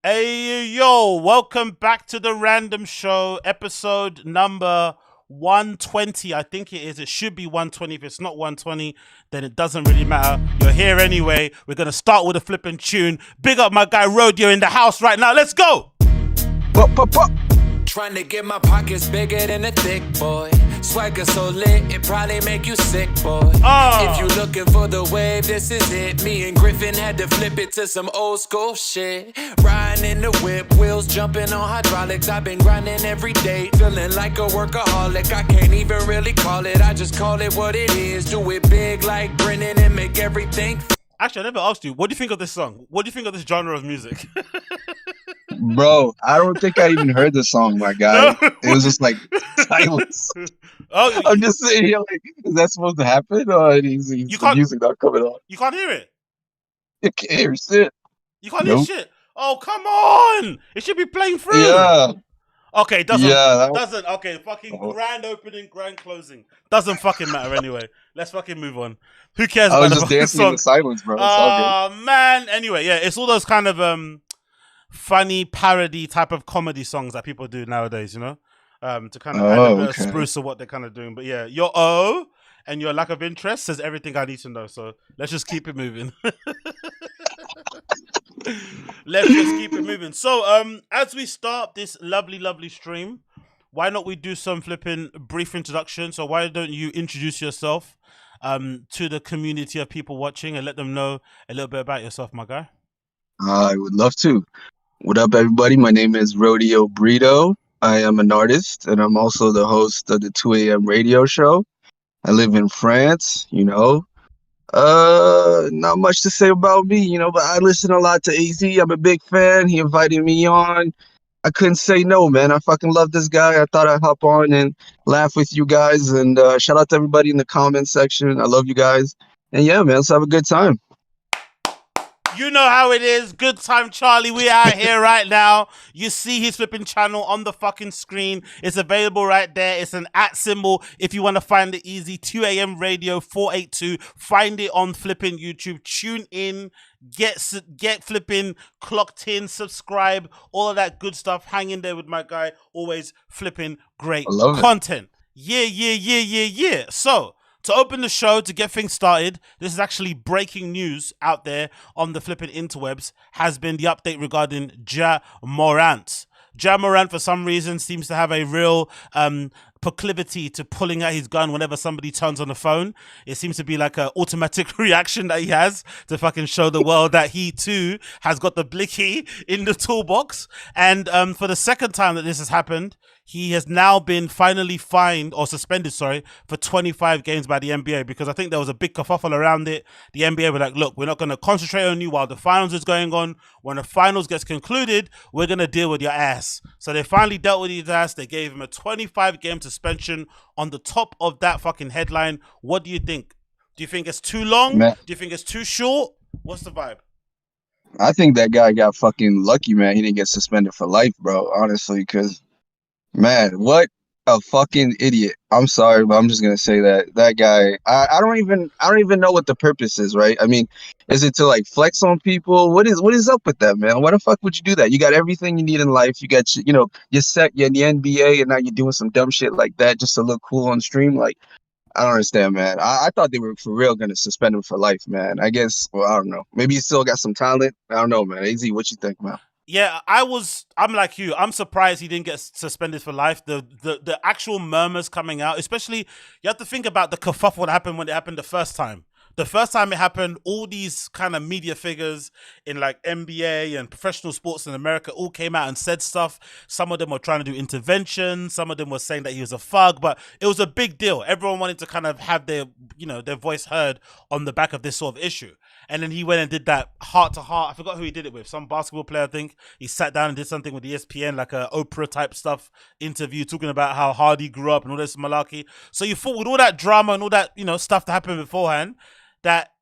Hey yo, welcome back to the Random Show, episode number 120. I think it is. It should be 120. If it's not 120, then it doesn't really matter. You're here anyway. We're gonna start with a flipping tune. Big up my guy Rodeo in the house right now. Let's go! Pop, pop, pop. Trying to get my pockets bigger than a thick boy. Swagger so lit, it probably make you sick, boy. If you looking for the wave, this is it. Me and Griffin had to flip it to some old school shit. Riding in the whip, wheels jumping on hydraulics. I've been grinding every day, feeling like a workaholic. I can't even really call it, I just call it what it is. Do it big like Brennan and make everything. Actually, I never asked you, what do you think of this song? What do you think of this genre of music? Bro, I don't think I even heard the song, my guy. No. It was just like silence. Oh, I'm just sitting here like, is that supposed to happen? Or is the can't- music not coming on? you can't hear it. You can't hear shit. You can't hear Nope. shit. Oh, come on! It should be playing through. Yeah. Okay, it doesn't. Yeah, that was- Doesn't. Okay, fucking Oh. grand opening, grand closing. Doesn't fucking matter anyway. Let's fucking move on. Who cares I about was the just fucking dancing in song? the silence, bro. It's all good. Oh man. Anyway, yeah, it's all those kind of funny parody type of comedy songs that people do nowadays, you know, to kind of add a bit of Okay. spruce to what they're kind of doing. But yeah, your O and your lack of interest says everything I need to know. So let's just keep it moving. Let's just keep it moving. So as we start this lovely stream, why not we do some flipping brief introduction? So why don't you introduce yourself to the community of people watching and let them know a little bit about yourself, my guy? I would love to. What up, everybody? My name is Rodeo Brito. I am an artist, and I'm also the host of the 2 a.m. radio show. I live in France, you know. Not much to say about me, you know, but I listen a lot to AZ. I'm a big fan. He invited me on. I couldn't say no, man. I fucking love this guy. I thought I'd hop on and laugh with you guys. And shout out to everybody in the comment section. I love you guys. And yeah, man, let's have a good time. You know how it is. Good time, Charlie. We out here right now. You see his flipping channel on the fucking screen. It's available right there. It's an @ symbol. If you want to find it easy, 2 a.m. radio 482. Find it on flipping YouTube. Tune in. Get flipping clocked in. Subscribe. All of that good stuff. Hang in there with my guy. Always flipping great I love it. content. Yeah. So, to open the show, to get things started, this is actually breaking news out there on the flipping interwebs, has been the update regarding Ja Morant. Ja Morant, for some reason, seems to have a real proclivity to pulling out his gun whenever somebody turns on the phone. It seems to be like an automatic reaction that he has to fucking show the world that he too has got the blicky in the toolbox. And for the second time that this has happened, he has now been finally fined or suspended, for 25 games by the NBA, because I think there was a big kerfuffle around it. The NBA were like, look, we're not going to concentrate on you while the finals is going on. When the finals gets concluded, we're going to deal with your ass. So they finally dealt with his ass. They gave him a 25-game suspension on the top of that fucking headline. What do you think? Do you think it's too long? Man. Do you think it's too short? What's the vibe? I think that guy got fucking lucky, man. He didn't get suspended for life, bro, honestly, because, man, what a fucking idiot. I'm sorry, but I'm just gonna say that guy, I don't even know what the purpose is, right? I mean, is it to like flex on people? What is up with that, man? Why the fuck would you do that? You got everything you need in life. You got, you know, you're set, you're in the NBA, and now you're doing some dumb shit like that just to look cool on stream. Like, I don't understand, man. I thought they were for real gonna suspend him for life, man. I guess, well, I don't know. Maybe he still got some talent. I don't know, man. AZ, what you think, man? Yeah, I'm like you. I'm surprised he didn't get suspended for life. The actual murmurs coming out, especially, you have to think about the kerfuffle that happened when it happened the first time. The first time it happened, all these kind of media figures in like NBA and professional sports in America all came out and said stuff. Some of them were trying to do intervention. Some of them were saying that he was a thug, but it was a big deal. Everyone wanted to kind of have their voice heard on the back of this sort of issue. And then he went and did that heart to heart. I forgot who he did it with. Some basketball player, I think. He sat down and did something with ESPN, like a Oprah type stuff interview, talking about how hard he grew up and all this malarkey. So you thought with all that drama and all that, stuff that happened beforehand, that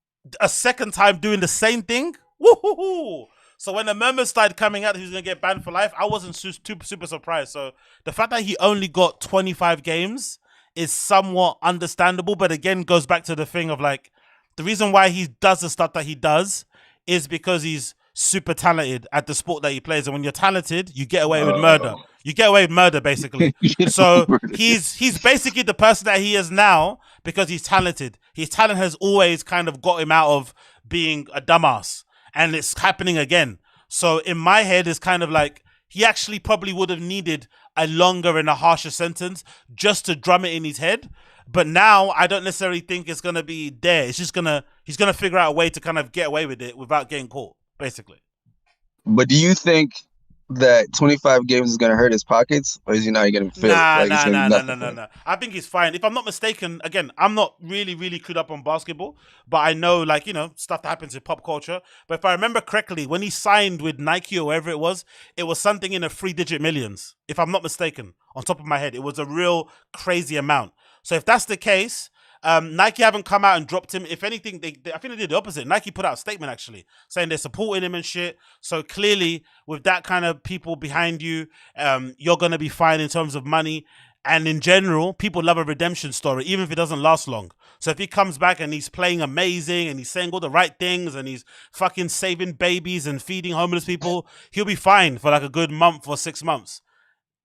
a second time doing the same thing, woohoo! So when the murmurs started coming out that he was going to get banned for life, I wasn't super surprised. So the fact that he only got 25 games is somewhat understandable, but again, goes back to the thing of like, the reason why he does the stuff that he does is because he's super talented at the sport that he plays, and when you're talented, you get away with murder. You get away with murder, basically. So he's basically the person that he is now because he's talented. His talent has always kind of got him out of being a dumbass, and it's happening again. So in my head, it's kind of like he actually probably would have needed a longer and a harsher sentence just to drum it in his head. But now I don't necessarily think it's gonna be there. It's just he's gonna figure out a way to kind of get away with it without getting caught, basically. But do you think that 25 games is gonna hurt his pockets, or is he not gonna feel? Nah. I think he's fine. If I'm not mistaken, again, I'm not really clued up on basketball, but I know, like, you know, stuff that happens in pop culture. But if I remember correctly, when he signed with Nike or wherever it was something in the 3-digit millions. If I'm not mistaken, on top of my head, it was a real crazy amount. So if that's the case, Nike haven't come out and dropped him. If anything, I think they did the opposite. Nike put out a statement actually saying they're supporting him and shit. So clearly, with that kind of people behind you, you're gonna be fine in terms of money. And in general, people love a redemption story, even if it doesn't last long. So if he comes back and he's playing amazing and he's saying all the right things and he's fucking saving babies and feeding homeless people, he'll be fine for like a good month or 6 months,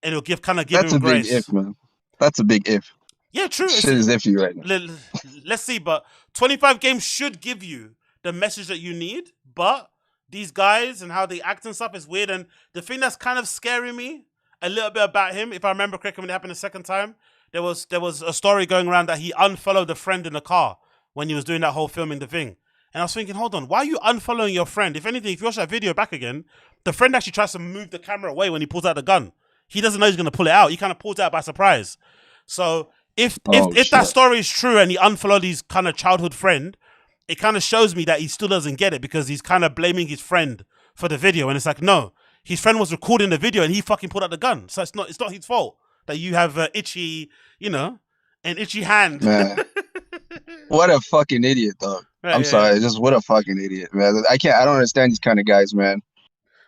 and it'll give him grace. That's a big if, man. That's a big if. Yeah, true. Shit is iffy right now. Let's see, but 25 games should give you the message that you need. But these guys and how they act and stuff is weird. And the thing that's kind of scaring me a little bit about him, if I remember correctly, when it happened the second time, there was a story going around that he unfollowed a friend in the car when he was doing that whole filming the thing. And I was thinking, hold on, why are you unfollowing your friend? If anything, if you watch that video back again, the friend actually tries to move the camera away when he pulls out the gun. He doesn't know he's going to pull it out. He kind of pulls it out by surprise. So if that story is true and he unfollowed his kind of childhood friend, it kind of shows me that he still doesn't get it because he's kind of blaming his friend for the video. And it's like, no, his friend was recording the video and he fucking pulled out the gun. So it's not his fault that you have an itchy hand. Man. What a fucking idiot, though. Right, I'm sorry. Just what a fucking idiot, man. I don't understand these kind of guys, man.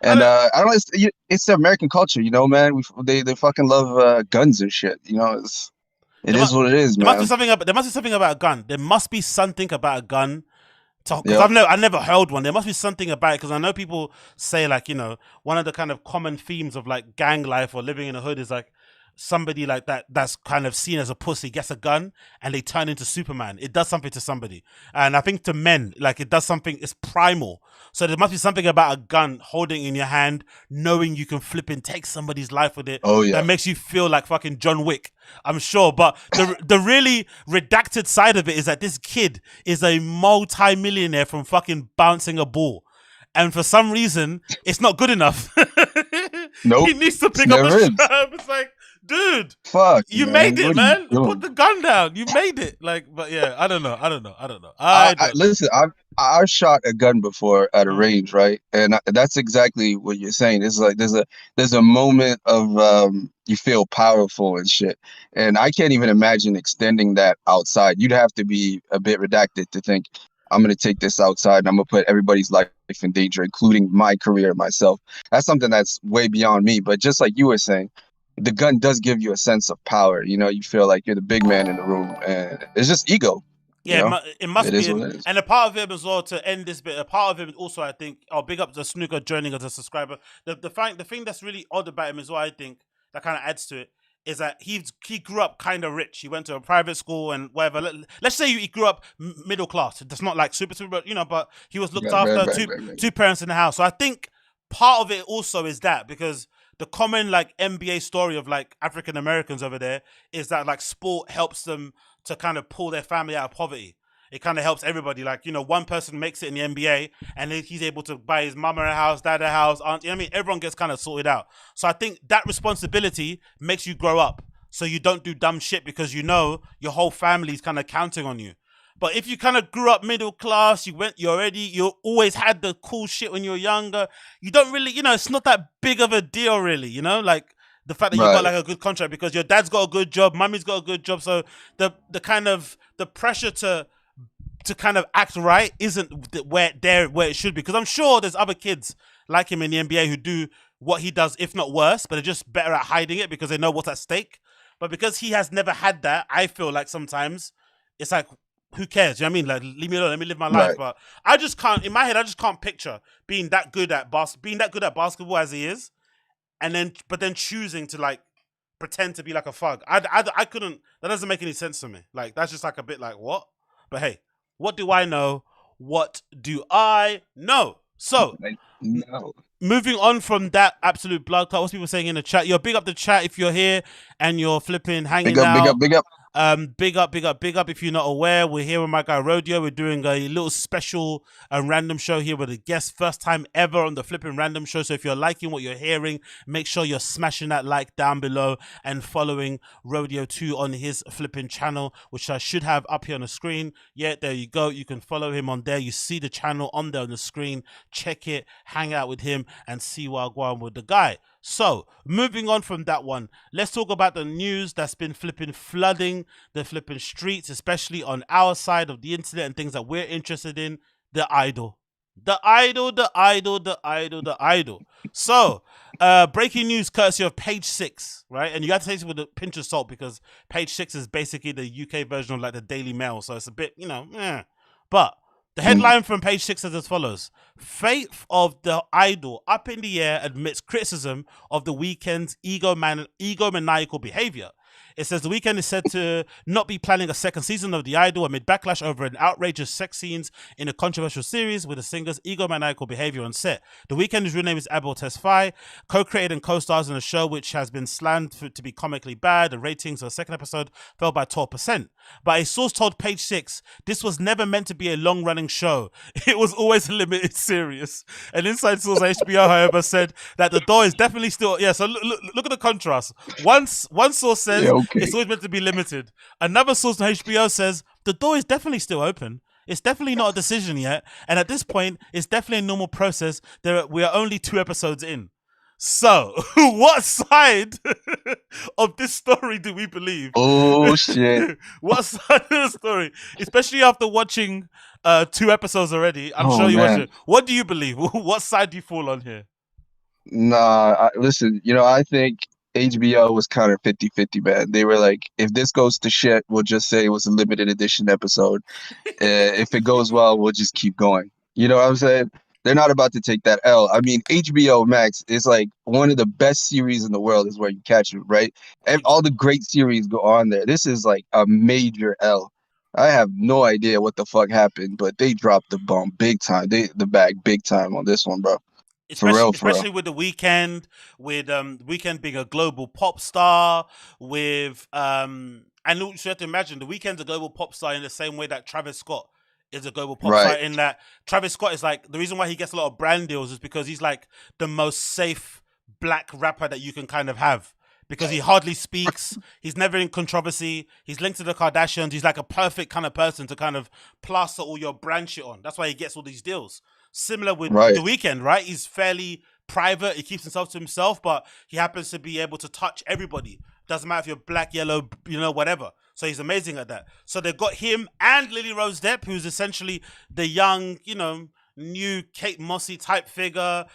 And I don't. It's the American culture, you know, man. They fucking love guns and shit. You know, it is what it is, man. There must be something about a gun. There must be something about a gun. Because I've never held one. There must be something about it, because I know people say, like, you know, one of the kind of common themes of like gang life or living in a hood is like somebody like that's kind of seen as a pussy gets a gun and they turn into Superman. It does something to somebody. And I think to men, like, it does something, it's primal. So there must be something about a gun holding in your hand, knowing you can flip and take somebody's life with it. Oh, yeah. That makes you feel like fucking John Wick, I'm sure. But the really redacted side of it is that this kid is a multi-millionaire from fucking bouncing a ball. And for some reason, it's not good enough. Nope. He needs to pick up a strap. It's like, dude, fuck, you made it, man. Put the gun down. You made it. Like, but yeah, I don't know. Listen, I've shot a gun before at a range, right? And that's exactly what you're saying. It's like there's a moment of you feel powerful and shit. And I can't even imagine extending that outside. You'd have to be a bit redacted to think, I'm going to take this outside and I'm going to put everybody's life in danger, including my career, myself. That's something that's way beyond me. But just like you were saying, the gun does give you a sense of power. You know, you feel like you're the big man in the room, and it's just ego. Yeah, you know? it must be. What it is. And a part of him as well, to end this bit, a part of him also, I think, I'll big up the Snooker joining as a subscriber. The thing that's really odd about him as well, I think, that kind of adds to it, is that he grew up kind of rich. He went to a private school and whatever. Let's say he grew up middle class. That's not like super, you know, but he was looked after, two parents in the house. So I think part of it also is that, because the common like NBA story of like African Americans over there is that like sport helps them to kind of pull their family out of poverty. It kind of helps everybody. Like, you know, one person makes it in the NBA and he's able to buy his mama a house, dad a house, aunt. You know what I mean? Everyone gets kind of sorted out. So I think that responsibility makes you grow up. So you don't do dumb shit because you know your whole family's kind of counting on you. But if you kind of grew up middle class, you always had the cool shit when you were younger, you don't really, you know, it's not that big of a deal really, you know, like the fact that you got like a good contract because your dad's got a good job, mommy's got a good job. So the kind of the pressure to kind of act right isn't where it should be. Because I'm sure there's other kids like him in the NBA who do what he does, if not worse, but they're just better at hiding it because they know what's at stake. But because he has never had that, I feel like sometimes it's like, who cares? You know what I mean? Like, leave me alone. Let me live my life. Right. But I just can't. In my head, I just can't picture being that good at basketball as he is, but then choosing to like pretend to be like a thug. I couldn't. That doesn't make any sense to me. Like, that's just like a bit like what? But hey, what do I know? What do I know? So, No. moving on from that absolute blood clot, what's people saying in the chat? Big up the chat if you're here and you're flipping, hanging Big up, out. big up, big up. Big up. If you're not aware, we're here with my guy Rodeo. We're doing a little special random show here with a guest, first time ever on the flipping random show. So if you're liking what you're hearing, make sure you're smashing that like down below and following Rodeo 2 on his flipping channel, which I should have up here on the screen. Yeah, there you go. You can follow him on there. You see the channel on there on the screen. Check it, hang out with him, and see what I'm going with the guy. So, moving on from that one, let's talk about the news that's been flipping flooding the flipping streets, especially on our side of the internet and things that we're interested in. The Idol. So, breaking news courtesy of Page 6, right? And you got to take it with a pinch of salt because Page 6 is basically the UK version of like the Daily Mail. So it's a bit, But the headline from Page 6 says as follows: Fate of the Idol up in the air amidst criticism of The Weeknd's egomaniacal behavior. It says The Weeknd is said to not be planning a second season of The Idol amid backlash over an outrageous sex scenes in a controversial series with the singer's egomaniacal behavior on set. The Weeknd's real name is Abel Tesfaye, co-created and co-stars in a show which has been slammed to be comically bad. The ratings of the second episode fell by 12%. But a source told Page 6 this was never meant to be a long-running show. It was always a limited series. An inside source at HBO, however, said that the door is definitely still... Yeah, so look at the contrast. One source says it's always meant to be limited. Another source on HBO says the door is definitely still open. It's definitely not a decision yet. And at this point, it's definitely a normal process. We are only 2 episodes in. So, what side of this story do we believe? Oh, shit. What side of the story? Especially after watching 2 episodes already. I'm sure you watched it. What do you believe? What side do you fall on here? Nah, listen, I think HBO was kind of 50-50, man. They were like, if this goes to shit, we'll just say it was a limited edition episode. If it goes well, we'll just keep going. You know what I'm saying? They're not about to take that L. I mean, HBO Max is like one of the best series in the world is where you catch it, right? And all the great series go on there. This is like a major L. I have no idea what the fuck happened, but they dropped the bomb big time. The bag big time on this one, bro. Especially with The Weeknd, with Weeknd being a global pop star, with and you have to imagine The Weeknd's a global pop star in the same way that Travis Scott is a global pop star, in that Travis Scott is like, the reason why he gets a lot of brand deals is because he's like the most safe black rapper that you can kind of have. Because he hardly speaks, he's never in controversy, he's linked to the Kardashians, he's like a perfect kind of person to kind of plaster all your brand shit on. That's why he gets all these deals. Similar with The Weeknd, right? He's fairly private, he keeps himself to himself, but he happens to be able to touch everybody. Doesn't matter if you're black, yellow, whatever. So he's amazing at that. So they've got him and Lily Rose Depp, who's essentially the young, new Kate Mossy type figure,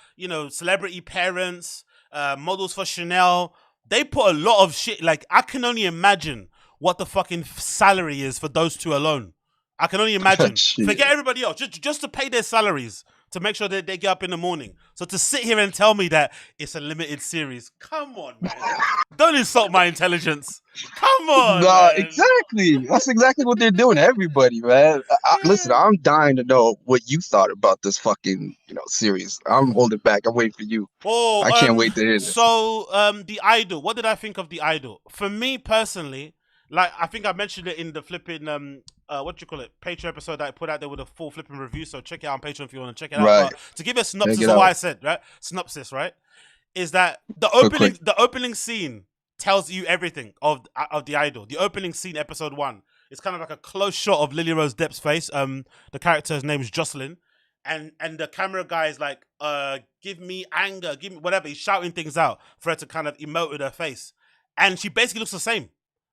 celebrity parents, models for Chanel. They put a lot of shit, like, I can only imagine what the fucking salary is for those 2 alone. I can only imagine. Forget everybody else, just to pay their salaries, to make sure that they get up in the morning. So to sit here and tell me that it's a limited series, come on, man. Don't insult my intelligence. Come on, Nah, man. exactly. That's exactly what they're doing to everybody, man. Listen, I'm dying to know what you thought about this fucking, series. I'm holding back. I'm waiting for you. I can't wait to hear this. So, The Idol. What did I think of The Idol? For me personally, like, I think I mentioned it in the flipping Patreon episode that I put out there with a full flipping review. So check it out on Patreon if you want to check it out. Right. But to give you a synopsis of what I said, right? Synopsis, right? Is that the opening scene tells you everything of The Idol. The opening scene, episode 1, it's kind of like a close shot of Lily Rose Depp's face. The character's name is Jocelyn. And the camera guy is like, give me anger, give me whatever. He's shouting things out for her to kind of emote with her face. And she basically looks the same.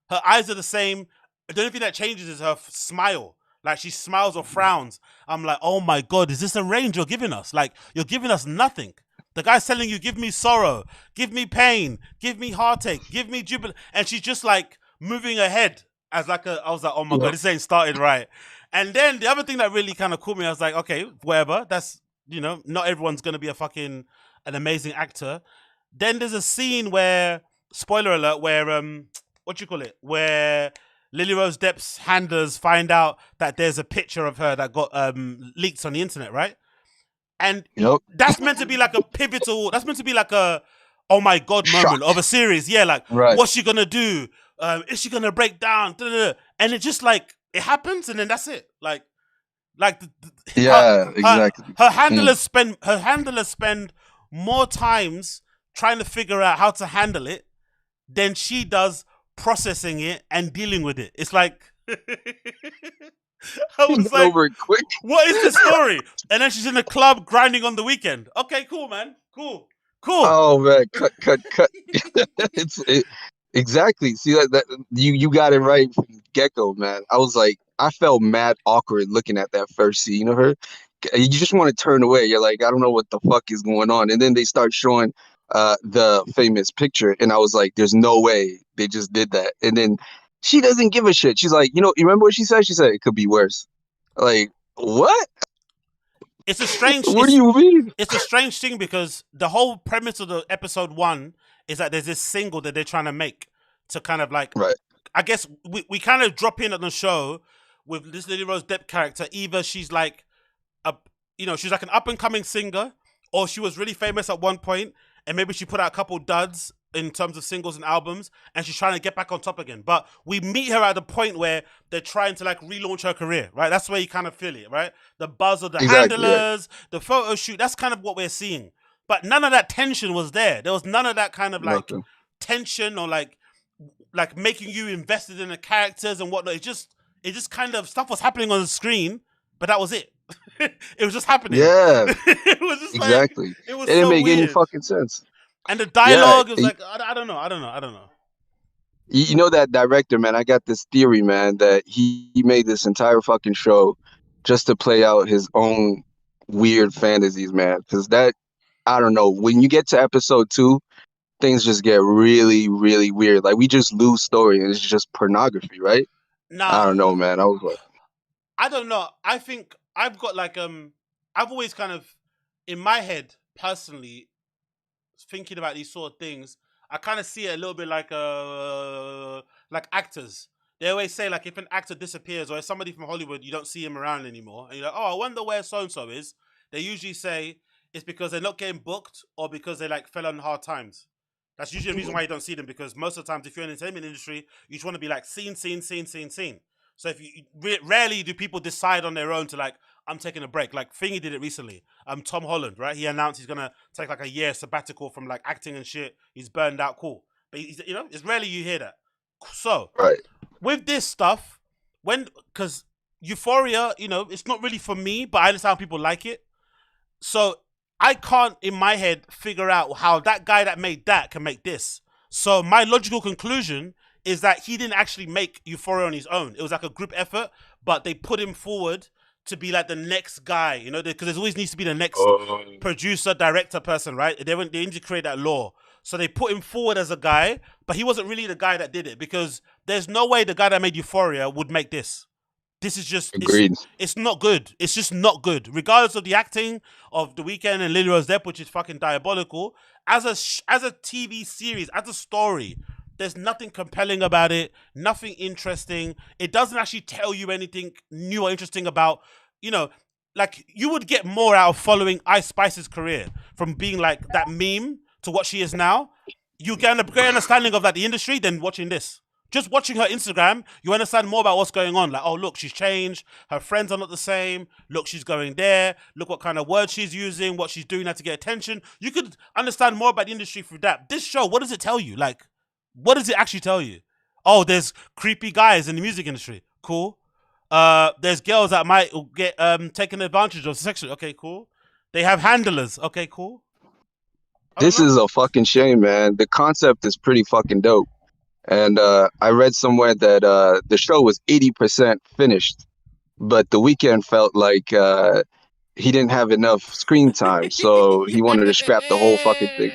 Her eyes are the same. The only thing that changes is her smile. Like, she smiles or frowns. I'm like, oh my God, is this a range you're giving us? Like, you're giving us nothing. The guy's telling you, give me sorrow, give me pain, give me heartache, give me jubilee. And she's just like moving her head as like I was like, oh my Yeah. god, this ain't started right. And then the other thing that really kind of caught me, I was like, okay, whatever. That's not everyone's gonna be an amazing actor. Then there's a scene where, spoiler alert, where what you call it, where Lily Rose Depp's handlers find out that there's a picture of her that got leaked on the internet, right? And Yep. that's meant to be like a pivotal. That's meant to be like a oh my god moment of a series. Yeah, like Right. what's she gonna do? Is she gonna break down? And it just like it happens, and then that's it. Like Yeah, exactly. Her handlers spend more times trying to figure out how to handle it than she does processing it and dealing with it. It's like I was like, over it quick. what is the story? And then she's in the club grinding on the weekend. Okay, cool, man. Cool. Oh man, cut. Exactly. See that you got it right from the get-go, man. I was like, I felt mad awkward looking at that first scene of her. You just want to turn away. You're like, I don't know what the fuck is going on. And then they start showing the famous picture, and I was like, there's no way they just did that. And then she doesn't give a shit. She's like, you remember what she said? She said it could be worse. Like, what? It's a strange. What do you mean? It's a strange thing because the whole premise of the episode 1 is that there's this single that they're trying to make to kind of like, right. I guess we kind of drop in on the show with this Lily Rose Depp character. Either she's like she's like an up and coming singer, or she was really famous at one point, and maybe she put out a couple duds in terms of singles and albums, and she's trying to get back on top again. But we meet her at the point where they're trying to like relaunch her career, right? That's where you kind of feel it, right? The buzz of the handlers, the photo shoot, that's kind of what we're seeing. But none of that tension was there. There was none of that kind of like tension or like making you invested in the characters and whatnot. It just kind of stuff was happening on the screen, but that was it. It was just happening. Yeah. It was just exactly. Like, it was didn't so make weird. any fucking sense. And the dialogue was like, I don't know. You know that director, man, I got this theory, man, that he made this entire fucking show just to play out his own weird fantasies, man. Because I don't know, when you get to episode 2, things just get really, really weird. Like, we just lose story, and it's just pornography, right? Nah, I don't know, man. I was like, I don't know. I think I've got like I've always kind of in my head personally thinking about these sort of things. I kind of see it a little bit like actors. They always say like if an actor disappears or if somebody from Hollywood you don't see him around anymore, and you're like, oh, I wonder where so and so is. They usually say it's because they're not getting booked or because they like fell on hard times. That's usually the reason why you don't see them, because most of the times if you're in the entertainment industry, you just want to be like seen. So if you rarely do people decide on their own to like, I'm taking a break. Like Thingy did it recently. Tom Holland, right? He announced he's gonna take like a year sabbatical from like acting and shit. He's burned out, cool. But it's rarely you hear that. So with this stuff, because Euphoria, it's not really for me, but I understand how people like it. So I can't in my head figure out how that guy that made that can make this. So my logical conclusion is that he didn't actually make Euphoria on his own. It was like a group effort, but they put him forward to be like the next guy, because there always needs to be the next producer, director person, right? They need to create that law. So they put him forward as a guy, but he wasn't really the guy that did it, because there's no way the guy that made Euphoria would make this. This is just, it's not good. It's just not good. Regardless of the acting of The Weeknd and Lily Rose Depp, which is fucking diabolical, as a TV series, as a story, there's nothing compelling about it, nothing interesting. It doesn't actually tell you anything new or interesting about, like you would get more out of following Ice Spice's career from being like that meme to what she is now. You get a great understanding of like the industry than watching this. Just watching her Instagram, you understand more about what's going on. Like, oh, look, she's changed. Her friends are not the same. Look, she's going there. Look what kind of words she's using, what she's doing now to get attention. You could understand more about the industry through that. This show, what does it tell you? Like, what does it actually tell you? Oh, there's creepy guys in the music industry. Cool. There's girls that might get taken advantage of sexually. Okay, cool. They have handlers. Okay, cool. This is a fucking shame, man. The concept is pretty fucking dope. And I read somewhere that the show was 80% finished, but The Weeknd felt like he didn't have enough screen time, so he wanted to scrap the whole fucking thing.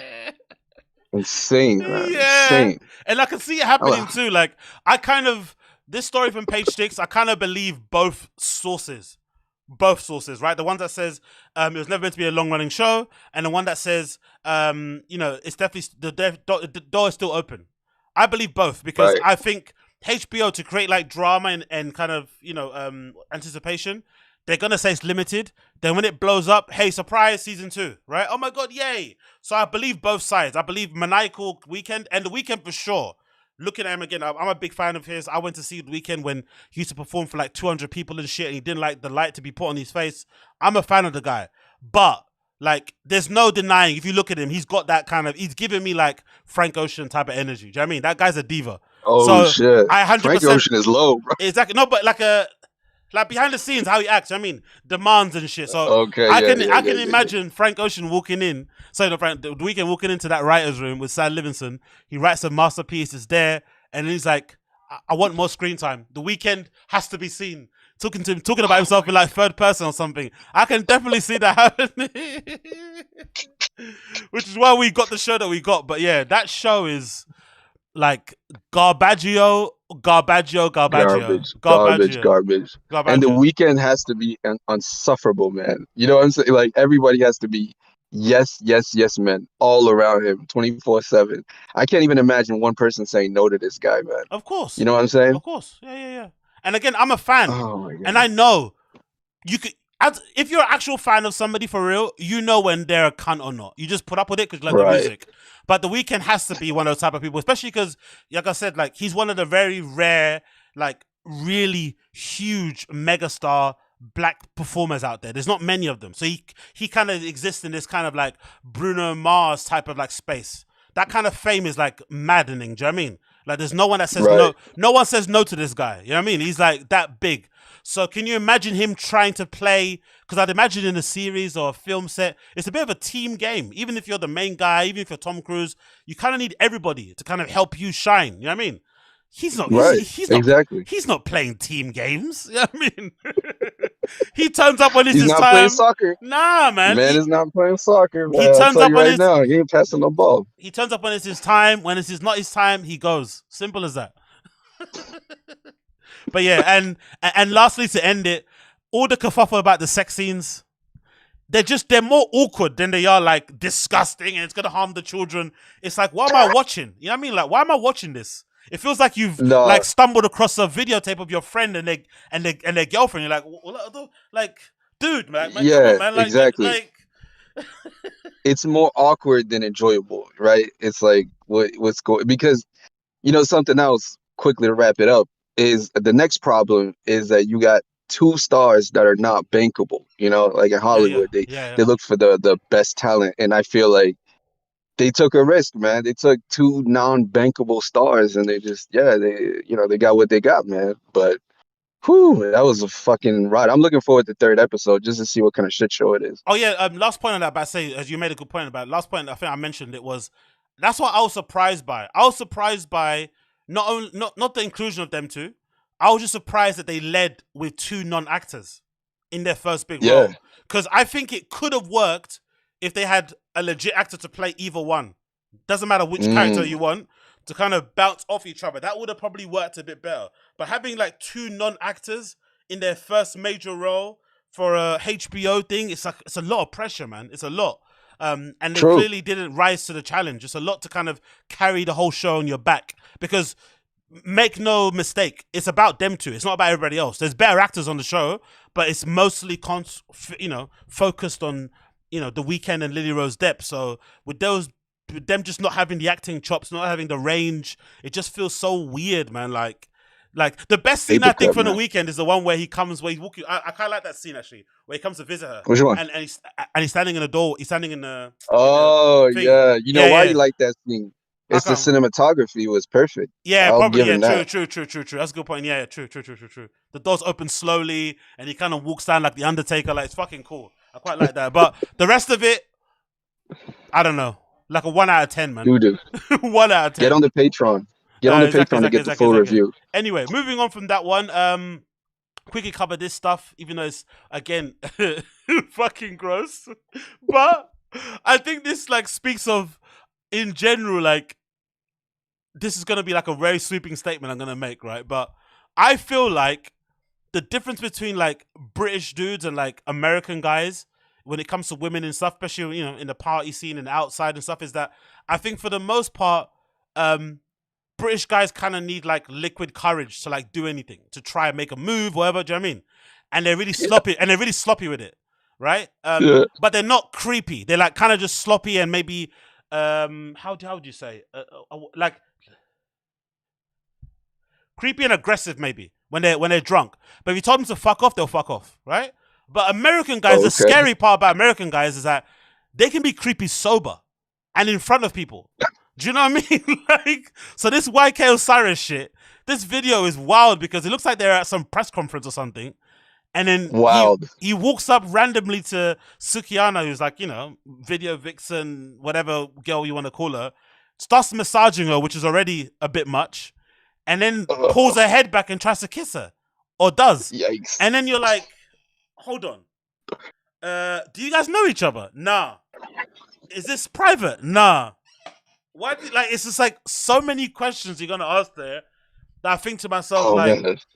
Insane, man. Yeah. Insane. And I can see it happening too. Like, I kind of this story from page 6, I kind of believe both sources. Both sources, right? The one that says it was never meant to be a long-running show, and the one that says, it's definitely the door is still open. I believe both because Right. I think HBO, to create like drama and kind of anticipation, they're gonna say it's limited. Then when it blows up, hey, surprise, season 2, right? Oh my god, yay! So I believe both sides. I believe maniacal Weeknd and the Weeknd for sure. Looking at him again, I'm a big fan of his. I went to see the Weeknd when he used to perform for like 200 people and shit, and he didn't like the light to be put on his face. I'm a fan of the guy, but like, there's no denying. If you look at him, he's got that kind of. He's giving me like Frank Ocean type of energy. Do you know what I mean? That guy's a diva. Oh So shit. I 100% Frank Ocean is low, bro. exactly no, but like behind the scenes, how he acts. I mean, demands and shit. So Okay, I yeah, can yeah. imagine Frank Ocean walking in. So the Weeknd walking into that writer's room with Sam Livingston. He writes a masterpiece. It's there, and he's like, I want more screen time. The Weeknd has to be seen. Talking about himself in like third person or something. I can definitely see that happening. Which is why we got the show that we got. But yeah, that show is like garbaggio. Garbage. And the Weeknd has to be unsufferable, man. You know what I'm saying? Like, everybody has to be yes, man, all around him, 24/7. I can't even imagine one person saying no to this guy, man. Of course. You know what I'm saying? Of course. Yeah. And again, I'm a fan. Oh my god. And I know you could. If you're an actual fan of somebody for real, you know when they're a cunt or not. You just put up with it because you like the music. But the Weeknd has to be one of those type of people, especially because, like I said, like he's one of the very rare, like really huge megastar black performers out there. There's not many of them, so he kind of exists in this kind of like Bruno Mars type of like space. That kind of fame is like maddening. Do you know what I mean? Like, there's no one that says no. No one says no to this guy. You know what I mean? He's like that big. So can you imagine him trying to play? Because I'd imagine in a series or a film set, it's a bit of a team game. Even if you're the main guy, even if you're Tom Cruise, you kind of need everybody to kind of help you shine. You know what I mean? He's not. Right. He's not. Exactly. He's not playing team games. You know what I mean? He turns up when it's He's his not time. playing soccer. Nah, man. Man is not playing soccer. Man. He turns I'll tell up you when right now. He ain't passing the ball. He turns up when it's his time. When it's not his time, he goes. Simple as that. But yeah, and lastly, to end it, all the kerfuffle about the sex scenes, they're more awkward than they are like disgusting and it's gonna harm the children. It's like, what am I watching? You know what I mean? Like, why am I watching this? It feels like you've like stumbled across a videotape of your friend and their girlfriend. You're like, dude, man, yeah, come on, man. exactly. It's more awkward than enjoyable, right? It's like what's going, because something else, quickly to wrap it up, is the next problem is that you got two stars that are not bankable. Like in Hollywood, they look for the best talent, and I feel like they took a risk, man. They took two non-bankable stars, and they just they got what they got, man. But whew, that was a fucking ride. I'm looking forward to the third episode just to see what kind of shit show it is. Oh yeah, last point on that, but I say, as you made a good point about it, last point, I think I mentioned it was, that's what I was surprised by. I was surprised by not the inclusion of them two. I was just surprised that they led with two non-actors in their first big role. Because I think it could have worked if they had a legit actor to play either one. Doesn't matter which character you want, to kind of bounce off each other. That would have probably worked a bit better. But having like two non-actors in their first major role for a HBO thing, it's a lot of pressure, man. It's a lot. And they clearly didn't rise to the challenge. It's a lot to kind of carry the whole show on your back. Because make no mistake, it's about them two. It's not about everybody else. There's better actors on the show, but it's mostly focused on The Weeknd and Lily Rose Depp. So with them just not having the acting chops, not having the range, it just feels so weird, man. Like the best scene I think from The Weeknd is the one where he's walking. I kind of like that scene actually, where he comes to visit her. Which one? And he's standing in the door. He's standing in the. Oh yeah, why you like that scene? It's the cinematography was perfect. Yeah, probably. Yeah, that. True. That's a good point. Yeah, true. The doors open slowly, and he kind of walks down like the Undertaker. Like, it's fucking cool. I quite like that. But the rest of it, I don't know. Like a 1 out of 10, man. Dude. 1 out of 10. Get on the Patreon. Patreon to get the full review. Anyway, moving on from that one. Quickly cover this stuff, even though it's again fucking gross. But I think this like speaks of, in general, like, this is gonna be like a very sweeping statement I'm gonna make, right? But I feel like the difference between like British dudes and like American guys when it comes to women and stuff, especially in the party scene and outside and stuff, is that I think for the most part, British guys kind of need like liquid courage to like do anything, to try and make a move, whatever. Do you know what I mean? And they're really sloppy, and they're really sloppy with it, right? But they're not creepy. They're like kind of just sloppy and maybe how would you say like creepy and aggressive maybe when they're drunk. But if you told them to fuck off, they'll fuck off, right? But American guys, the scary part about American guys is that they can be creepy sober and in front of people. Do you know what I mean? Like, so this YK Osiris shit, this video is wild because it looks like they're at some press conference or something. And then he walks up randomly to Sukiana, who's like, video vixen, whatever girl you want to call her, starts massaging her, which is already a bit much, and then pulls her head back and tries to kiss her. Or does. Yikes. And then you're like, hold on. Do you guys know each other? Nah. Is this private? Nah. Why? It's just like so many questions you're gonna ask there that I think to myself,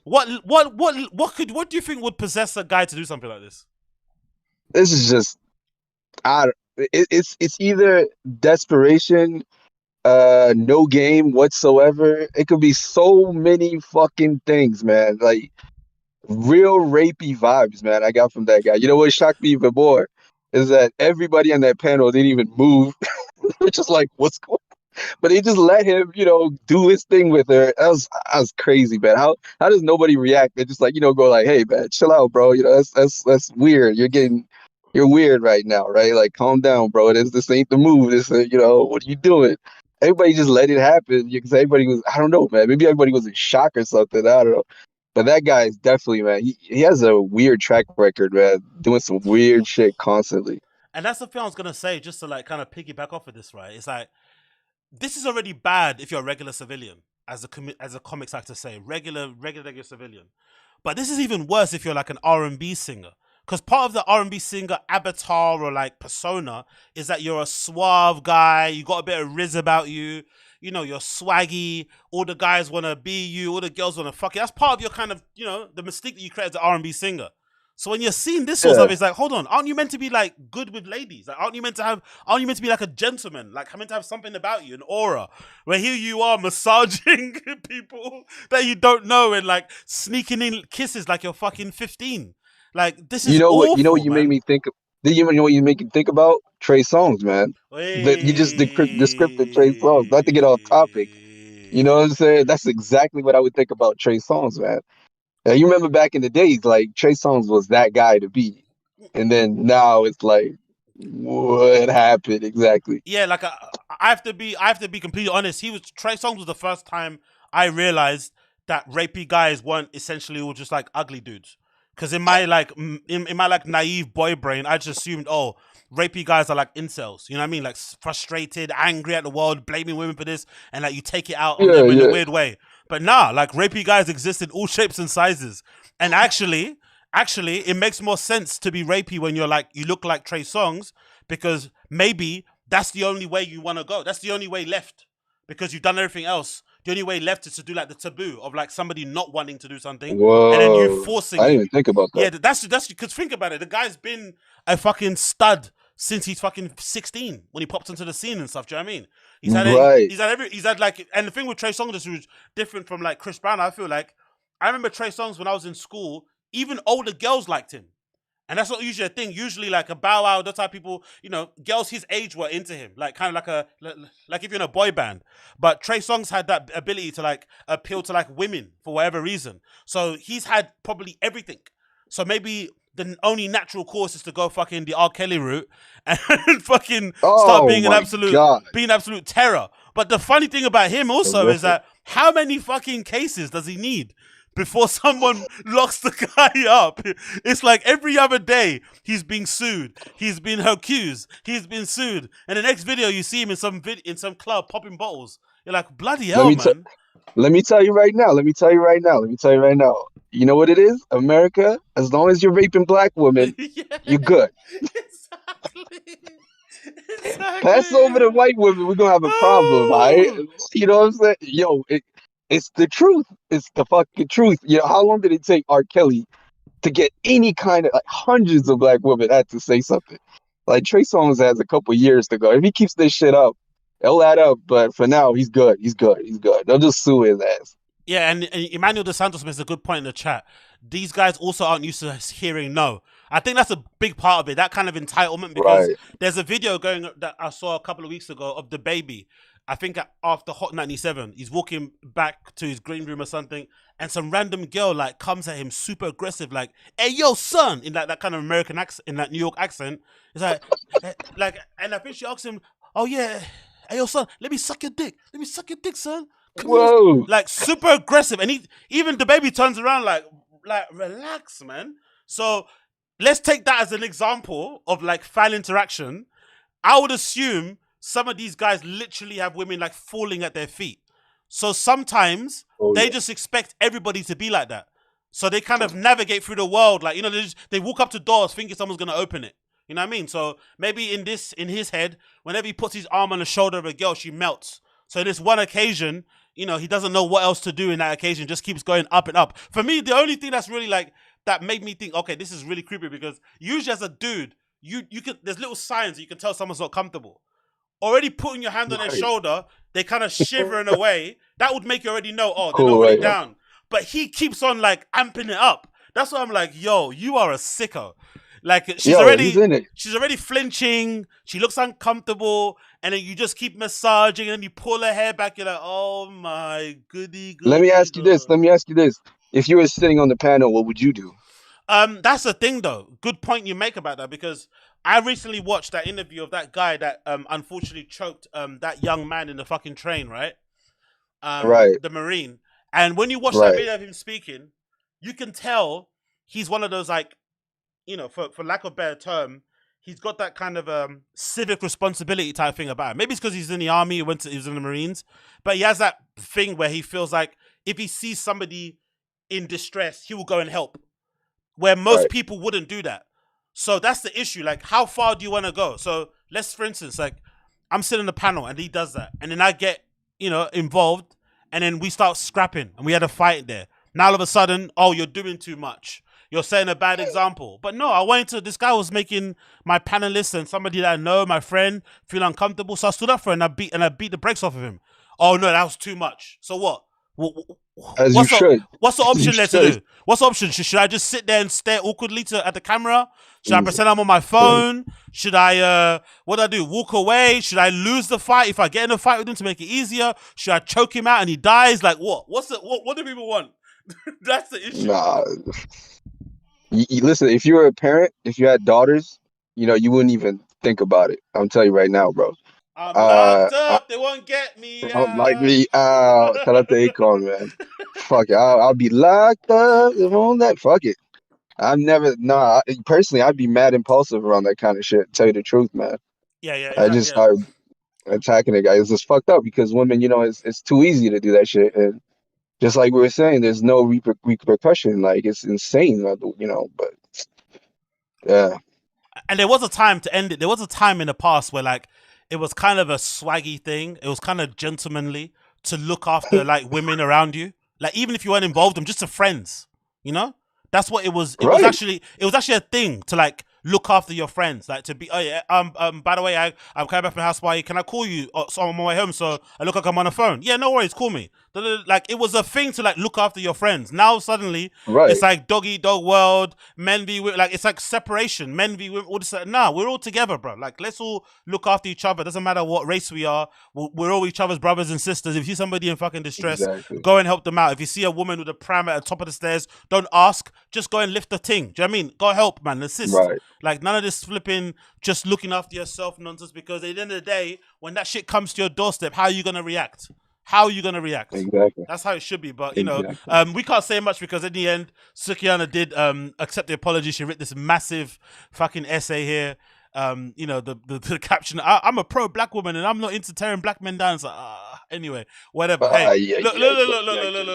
what do you think would possess a guy to do something like this? This is just, it's either desperation, no game whatsoever. It could be so many fucking things, man. Like real rapey vibes, man. I got from that guy. You know what shocked me even more is that everybody on that panel didn't even move. They're just like, what's going on? But they just let him, do his thing with her. That was crazy, man. How does nobody react? They just like, go like, hey, man, chill out, bro. That's weird. You're weird right now, right? Like, calm down, bro. This ain't the move. This, what are you doing? Everybody just let it happen because everybody was, I don't know, man. Maybe everybody was in shock or something. I don't know. But that guy is definitely, man. He has a weird track record, man. Doing some weird shit constantly. And that's the thing I was gonna say, just to like kind of piggyback off of this, right? It's like, this is already bad if you're a regular civilian, as a comics actor say, regular civilian. But this is even worse if you're like an R&B singer, because part of the R&B singer avatar or like persona is that you're a suave guy, you got a bit of riz about you, you're swaggy, all the guys want to be you, all the girls want to fuck you. That's part of your kind of, the mystique that you create as an R&B singer. So when you're seeing this sort of stuff, it's like, hold on, aren't you meant to be like good with ladies? Like, aren't you meant to be like a gentleman? Like, meant to have something about you, an aura. Where here you are massaging people that you don't know and like sneaking in kisses like you're fucking 15. Like, this is awful, you know what you made me think. You know what you make me think about? Trey Songz, man. You just descripted Trey Songz. Not to get off topic. You know what I'm saying? That's exactly what I would think about Trey Songz, man. You remember back in the days, like Trey Songz was that guy to be, and then now it's like, what happened exactly? Yeah, like I have to be completely honest. Trey Songz was the first time I realized that rapey guys weren't essentially all just like ugly dudes. Because in my like naive boy brain, I just assumed, rapey guys are like incels. You know what I mean? Like frustrated, angry at the world, blaming women for this, and like you take it out on them in a weird way. But nah, like rapey guys exist in all shapes and sizes. And actually, it makes more sense to be rapey when you look like Trey Songz, because maybe that's the only way you want to go. That's the only way left, because you've done everything else. The only way left is to do like the taboo of like somebody not wanting to do something. Whoa. And then you forcing it. I didn't even think about that. Yeah, that's because think about it. The guy's been a fucking stud since he's fucking 16 when he popped onto the scene and stuff. Do you know what I mean? He's had like, and the thing with Trey Songz is different from like Chris Brown. I feel like I remember Trey Songz when I was in school, even older girls liked him. And that's not usually a thing. Usually like a Bow Wow, that type of people, girls his age were into him. Like kind of like if you're in a boy band. But Trey Songz had that ability to like appeal to like women for whatever reason. So he's had probably everything. So maybe the only natural course is to go fucking the R. Kelly route and fucking start being an absolute terror. But the funny thing about him also is that how many fucking cases does he need before someone locks the guy up? It's like every other day he's being sued, he's been accused, he's been sued, and the next video you see him in some club popping bottles. You're like, bloody hell, man. Let me tell you right now. You know what it is? America, as long as you're raping black women, you're good. Exactly. Pass over to white women, we're going to have a problem, right? You know what I'm saying? Yo, It's the truth. It's the fucking truth. You know, how long did it take R. Kelly to get any kind of, like, hundreds of black women had to say something? Like, Trey Songz has a couple years to go. If he keeps this shit up, it'll add up. But for now, he's good. He's good. He's good. They'll just sue his ass. Yeah, and Emmanuel Dos Santos makes a good point in the chat. These guys also aren't used to hearing no. I think that's a big part of it, that kind of entitlement, because Right. there's a video going that I saw a couple of weeks ago of the baby. I think after Hot 97, he's walking back to his green room or something, and some random girl like comes at him super aggressive, like, "Hey, yo, son," in that kind of American accent, in that New York accent. It's like, and I think she asks him, "Oh yeah, hey, yo, son, let me suck your dick. Let me suck your dick, son." Come here. Whoa. Like super aggressive, and even the baby turns around like relax, man. So let's take that as an example of like fan interaction. I would assume some of these guys literally have women like falling at their feet. So sometimes Oh, they yeah. just expect everybody to be like that. So they kind of navigate through the world like, they walk up to doors thinking someone's gonna open it. You know what I mean? So maybe in his head, whenever he puts his arm on the shoulder of a girl, she melts. So this one occasion, he doesn't know what else to do in that occasion, just keeps going up and up. For me, the only thing that's really like, that made me think, okay, this is really creepy, because usually as a dude, you can, there's little signs that you can tell someone's not comfortable. Already putting your hand on their Right. shoulder, they kind of shivering away. That would make you already know, oh, they're Cool, not really right, yeah. down. But he keeps on like amping it up. That's why I'm like, yo, you are a sicko. Like she's Yo, he's in it. already flinching. She looks uncomfortable, and then you just keep massaging, and then you pull her hair back. You're like, oh my goody. Let me ask you this. If you were sitting on the panel, what would you do? That's the thing, though. Good point you make about that, because I recently watched that interview of that guy that unfortunately choked that young man in the fucking train, right? Right. The Marine. And when you watch that Right. video of him speaking, you can tell he's one of those, like, for lack of a better term, he's got that kind of civic responsibility type thing about him. Maybe it's because he's in the army, he was in the Marines, but he has that thing where he feels like if he sees somebody in distress, he will go and help, where most Right. people wouldn't do that. So that's the issue. Like, how far do you want to go? So let's, for instance, like, I'm sitting in the panel and he does that, and then I get, involved, and then we start scrapping, and we had a fight there. Now all of a sudden, oh, you're doing too much. You're setting a bad example. But no, I wanted to. This guy was making my panelists and somebody that I know, my friend, feel uncomfortable. So I stood up for him, and I beat the brakes off of him. Oh no, that was too much. So what? As you should. What's the As option you there to should. do? What's the option? Should I just sit there and stare awkwardly at the camera? Should I Easy. pretend I'm on my phone? Should I, what do I do? Walk away? Should I lose the fight if I get in a fight with him to make it easier? Should I choke him out and he dies? Like what? What do people want? That's the issue. Nah. You listen, if you were a parent, if you had daughters, you wouldn't even think about it. I'm telling you right now, bro. I'm locked I up. They won't get me don't like out. me out. Shout out to Akon, man. Fuck it. I'll be locked up and all that. Fuck it. Personally, I'd be mad impulsive around that kind of shit. Tell you the truth, man. Yeah, I exactly. just start attacking the guy. It's just fucked up because women, it's too easy to do that shit. And just like we were saying, there's no repercussion. Like, it's insane, but yeah. And there was a time to end it. There was a time in the past where like it was kind of a swaggy thing. It was kind of gentlemanly to look after like women around you. Like even if you weren't involved, them just to friends. That's what it was. It was Right. actually a thing to like look after your friends. Like to be, oh yeah, by the way, I'm coming back from the house party. Can I call you? So I'm on my way home, so I look like I'm on the phone. Yeah, no worries, call me. Like it was a thing to like look after your friends. Now suddenly Right. it's like dog eat dog world, men v women. Like it's like separation, men v women. All this. Nah, we're all together, bro. Like let's all look after each other. Doesn't matter what race we are. We're all each other's brothers and sisters. If you see somebody in fucking distress, Exactly. go and help them out. If you see a woman with a pram at the top of the stairs, don't ask. Just go and lift the thing. Do you know what I mean? Go help, man. Assist. Right. Like none of this flipping just looking after yourself nonsense, because at the end of the day, when that shit comes to your doorstep, how are you gonna react? How are you gonna react? Exactly. That's how it should be. But Exactly. we can't say much because in the end, Sukiana did accept the apology. She wrote this massive fucking essay here. The caption, I'm a pro black woman and I'm not into tearing black men down. So, anyway, whatever. Hey, Yeah, look.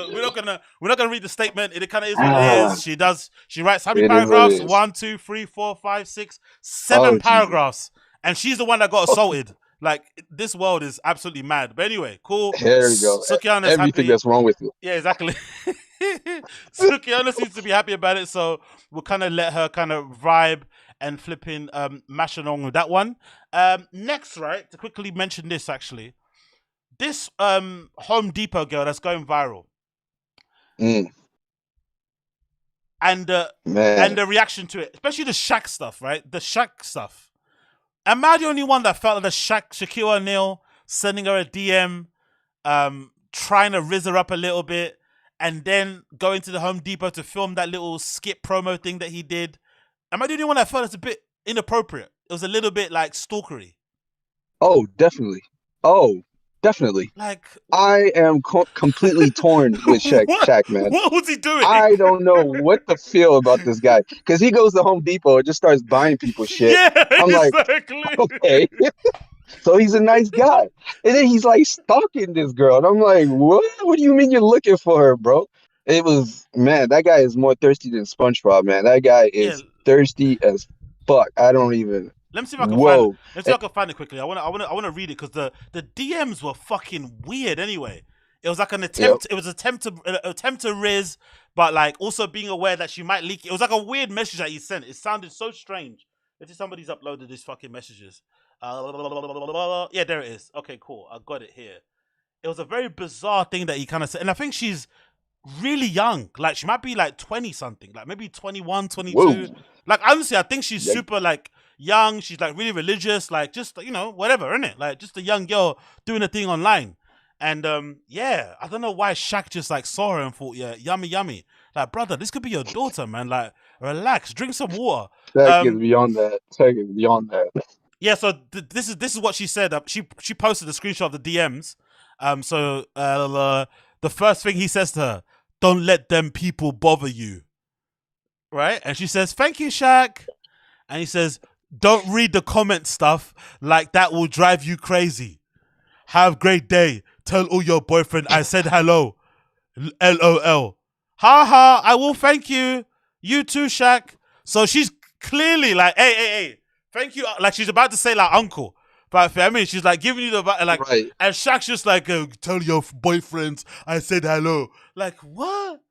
We're not gonna read the statement. It kind of is what it is. She writes how many It is what it paragraphs? is. 1, 2, 3, 4, 5, 6, 7 Oh, Jesus. paragraphs, and she's the one that got assaulted. Like this world is absolutely mad. But anyway, cool. Here we go. Sukihana's Everything happy. that's wrong with you. Yeah, exactly. Sukihana seems to be happy about it, so we'll kind of let her kind of vibe and flipping mash along with that one. Next, right, to quickly mention this actually. This Home Depot girl that's going viral. Mm. And the reaction to it, especially the Shaq stuff, right? The Shaq stuff. Am I the only one that felt like the Shaquille O'Neal sending her a DM, trying to rizz her up a little bit, and then going to the Home Depot to film that little skit promo thing that he did? Am I the only one that felt it's a bit inappropriate? It was a little bit like stalkery. Oh, definitely. Oh, definitely. Like, I am completely torn with Shaq, man. What was he doing? I don't know what to feel about this guy, because he goes to Home Depot and just starts buying people shit. Yeah, I'm exactly. like, okay. So he's a nice guy. And then he's like stalking this girl. And I'm like, what? What do you mean you're looking for her, bro? It was, man, that guy is more thirsty than SpongeBob, man. That guy is thirsty as fuck. I don't even. Let me see if I can find it. Let's see if I can find it quickly. I wanna read it because the DMs were fucking weird anyway. It was like an attempt. Yep. It was an attempt to riz, but like also being aware that she might leak. It was like a weird message that he sent. It sounded so strange. Let's see, somebody's uploaded these fucking messages. Yeah, there it is. Okay, cool. I got it here. It was a very bizarre thing that he kind of said, and I think she's really young. Like she might be like 20 something, like maybe 21, 22. Whoa. Like honestly, I think she's super like young. She's like really religious, like just, you know, whatever, innit? Like just a young girl doing a thing online. And yeah, I don't know why Shaq just like saw her and thought, yeah, yummy, yummy. Like, brother, this could be your daughter, man. Like, relax, drink some water. Shaq is beyond that. Shaq is beyond that. Yeah, so this is what she said. She posted a screenshot of the DMs. So the first thing he says to her, "Don't let them people bother you." Right? And she says, "Thank you, Shaq." And he says, "Don't read the comment stuff, like that will drive you crazy. Have a great day. Tell all your boyfriend I said hello. LOL. Ha ha, I will, thank you. You too, Shaq." So she's clearly like, hey, thank you. Like she's about to say like uncle. But I mean, she's like giving you the like, right. And Shaq's just like, tell your boyfriends I said hello. Like, what?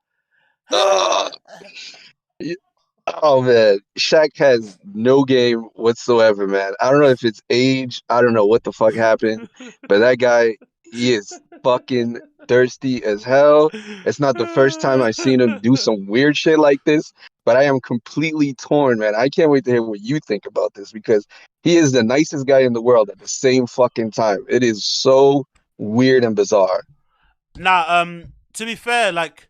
Oh man, Shaq has no game whatsoever, man. I don't know if it's age. I don't know what the fuck happened, but that guy, he is fucking thirsty as hell. It's not the first time I've seen him do some weird shit like this, but I am completely torn, man. I can't wait to hear what you think about this, because he is the nicest guy in the world at the same fucking time. It is so weird and bizarre. Now, to be fair, like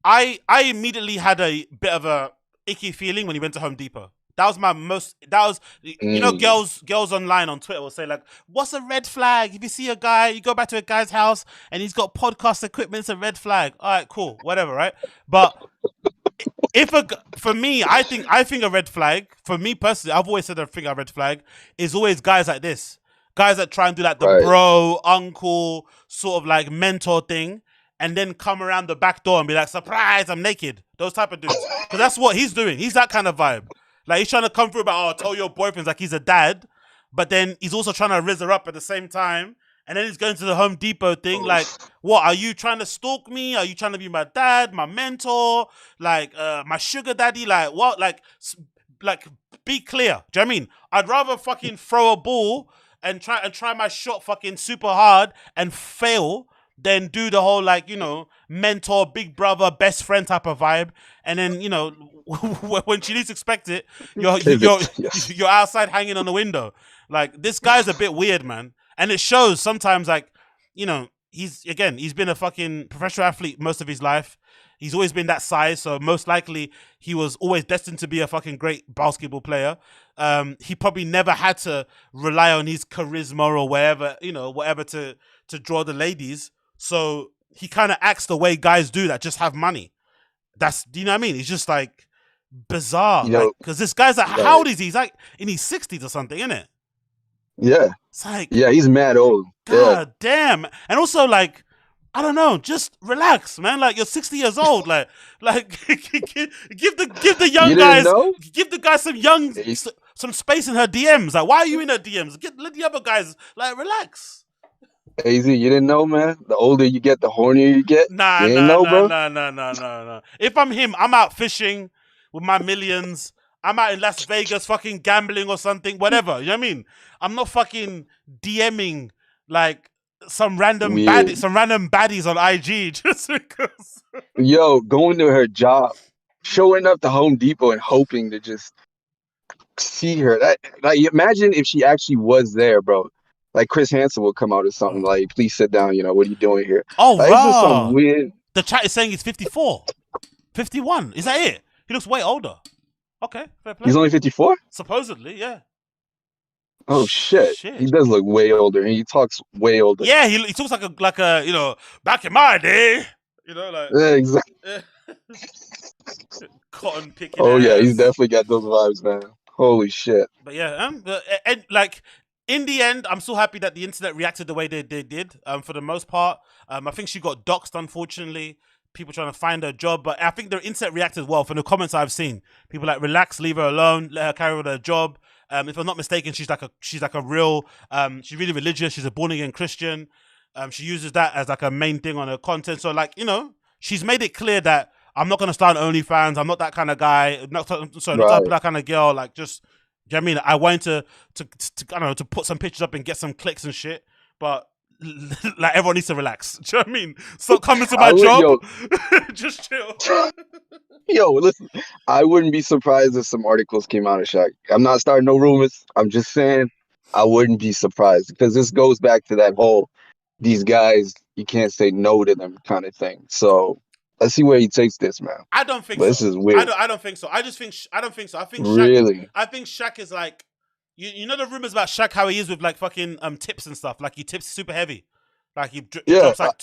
I immediately had a bit of a icky feeling when he went to Home Depot. That was you know, girls online on Twitter will say like, what's a red flag? If you see a guy, you go back to a guy's house and he's got podcast equipment, it's a red flag. All right, cool, whatever, right? But for me, I think a red flag, for me personally, I've always said I think a red flag is always guys like this. Guys that try and do like the bro, uncle, sort of like mentor thing, and then come around the back door and be like, surprise, I'm naked. Those type of dudes. Because that's what he's doing. He's that kind of vibe. Like, he's trying to come through about, tell your boyfriends like he's a dad. But then he's also trying to rizz her up at the same time. And then he's going to the Home Depot thing. Like, what? Are you trying to stalk me? Are you trying to be my dad, my mentor? Like, my sugar daddy? Like, what? Like, be clear. Do you know what I mean? I'd rather fucking throw a ball and try my shot fucking super hard and fail than do the whole, like, you know, mentor, big brother, best friend type of vibe. And then, you know, when she least expect it, you're outside hanging on the window. Like, this guy's a bit weird, man. And it shows sometimes, like, you know, he's been a fucking professional athlete most of his life. He's always been that size, so most likely he was always destined to be a fucking great basketball player. He probably never had to rely on his charisma or whatever to draw the ladies. So he kind of acts the way guys do that just have money. Do you know what I mean? He's just like bizarre. Because this guy's like, how old is he? He's like in his 60s or something, isn't it? Yeah. It's like, yeah, he's mad old. God damn. And also, like, I don't know, just relax, man. Like, you're 60 years old. Like give the young guys, give the guys some young, some space in her DMs. Like, why are you in her DMs? Let the other guys like relax. AZ, you didn't know, man. The older you get, the hornier you get. Nah, You ain't nah, know, nah, bro. nah, nah, nah, nah, nah. If I'm him, I'm out fishing with my millions. I'm out in Las Vegas fucking gambling or something, whatever. You know what I mean? I'm not fucking DMing like some random Weird. baddies on IG just because. Yo, going to her job, showing up to Home Depot and hoping to just see her. That, like, imagine if she actually was there, bro. Like Chris Hansen would come out or something. Like, please sit down. You know, what are you doing here? Oh, Like, it's just some raw. weird. The chat is saying he's 54. 51. Is that it? He looks way older. Okay, fair play. He's only 54? Supposedly, yeah. Oh shit. He does look way older, and he talks way older. Yeah, he talks like a you know, back in my day, you know, like Yeah, exactly. Cotton picking. Oh yeah, he's ass. definitely got those vibes, man. Holy shit. But yeah, and like in the end, I'm so happy that the internet reacted the way they did. For the most part, I think she got doxxed, unfortunately. People trying to find her job, but I think the internet reacted well. From the comments I've seen, people like, relax, leave her alone, let her carry on her job. If I'm not mistaken, she's like a real, she's really religious. She's a born again Christian. She uses that as like a main thing on her content. So like, you know, she's made it clear that I'm not gonna start OnlyFans. I'm not that kind of guy. Not that kind of girl. Like, just, do you know what I mean? I wanted to I don't know, to put some pictures up and get some clicks and shit, but like, everyone needs to relax. Do you know what I mean? Stop coming to my job. Just chill. Yo, listen, I wouldn't be surprised if some articles came out of Shaq. I'm not starting no rumors. I'm just saying I wouldn't be surprised, because this goes back to that whole, these guys, you can't say no to them kind of thing. So let's see where he takes this, man. I don't think but so. This is weird. I don't think so. I don't think so. I think really? I think Shaq is like, you know the rumors about Shaq, how he is with like fucking tips and stuff. Like, he tips super heavy. Like, he drops like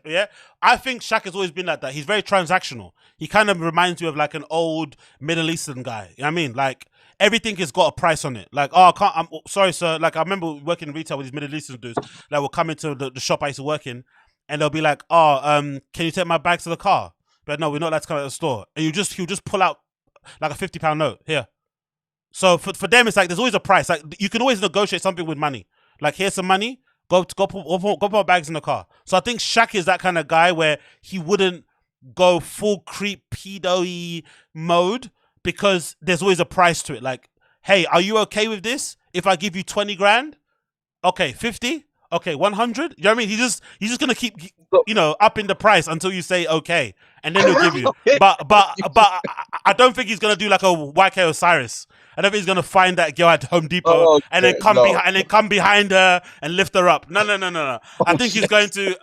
yeah. I think Shaq has always been like that. He's very transactional. He kind of reminds you of like an old Middle Eastern guy. You know what I mean? Like, everything has got a price on it. Like, oh, I'm sorry, sir. Like, I remember working in retail with these Middle Eastern dudes that would come into the shop I used to work in, and they'll be like, oh, can you take my bags to the car? But no, we're not allowed to come out of the store. And he'll just pull out like a £50 note here. So for them, it's like there's always a price. Like, you can always negotiate something with money. Like, here's some money. Go put our bags in the car. So I think Shaq is that kind of guy where he wouldn't go full creep pedo-y mode, because there's always a price to it. Like, hey, are you okay with this? If I give you 20 grand, okay, 50, okay, 100. You know what I mean? He's just gonna keep, you know, upping the price until you say okay, and then he'll give you. But I don't think he's gonna do like a YK Osiris. I don't think he's gonna find that girl at Home Depot and then come behind her and lift her up. No. I think he's going to.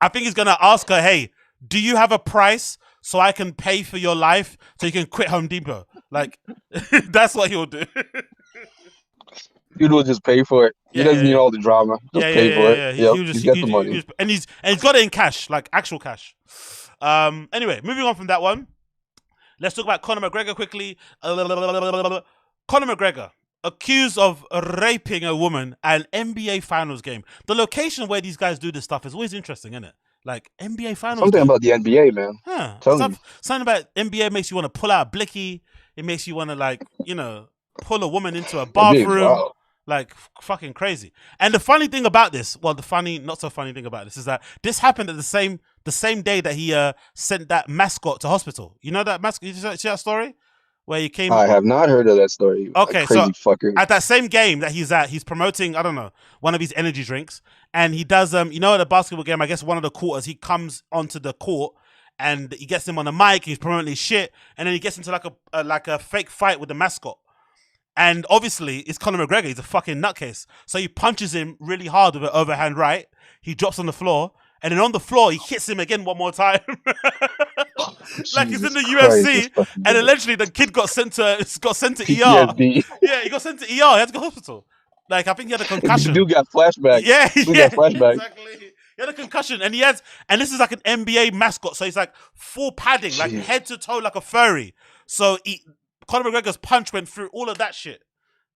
I think he's gonna ask her, hey, do you have a price so I can pay for your life so you can quit Home Depot? Like, that's what he'll do. Dude will just pay for it. He doesn't need all the drama. Just pay for it. He's got the money. And he's got it in cash, like actual cash. Anyway, moving on from that one. Let's talk about Conor McGregor quickly. Conor McGregor, accused of raping a woman at an NBA Finals game. The location where these guys do this stuff is always interesting, isn't it? Like, NBA Finals. Something about the NBA, man. Something about NBA makes you want to pull out a blicky. It makes you want to, like, you know, pull a woman into a bathroom. Wow. Like, fucking crazy. And the funny thing about this, well, not so funny thing about this is that this happened at the same day that he sent that mascot to hospital. You know that mascot? You see that story? Where he came. I have not heard of that story. Okay, crazy fucker. At that same game that he's at, he's promoting, I don't know, one of his energy drinks, and he does you know, at a basketball game, I guess one of the quarters, he comes onto the court and he gets him on the mic. He's promoting his shit, and then he gets into like a fake fight with the mascot. And obviously, it's Conor McGregor. He's a fucking nutcase. So he punches him really hard with an overhand right. He drops on the floor. And then on the floor, he hits him again one more time. Like he's in the UFC. And allegedly, the kid got sent to ER. Yeah, he got sent to ER. He had to go to hospital. Like, I think he had a concussion. The dude got flashback. Yeah, got flashback. Exactly. He had a concussion. And this is like an NBA mascot. So he's like full padding, like head to toe, like a furry. So Conor McGregor's punch went through all of that shit.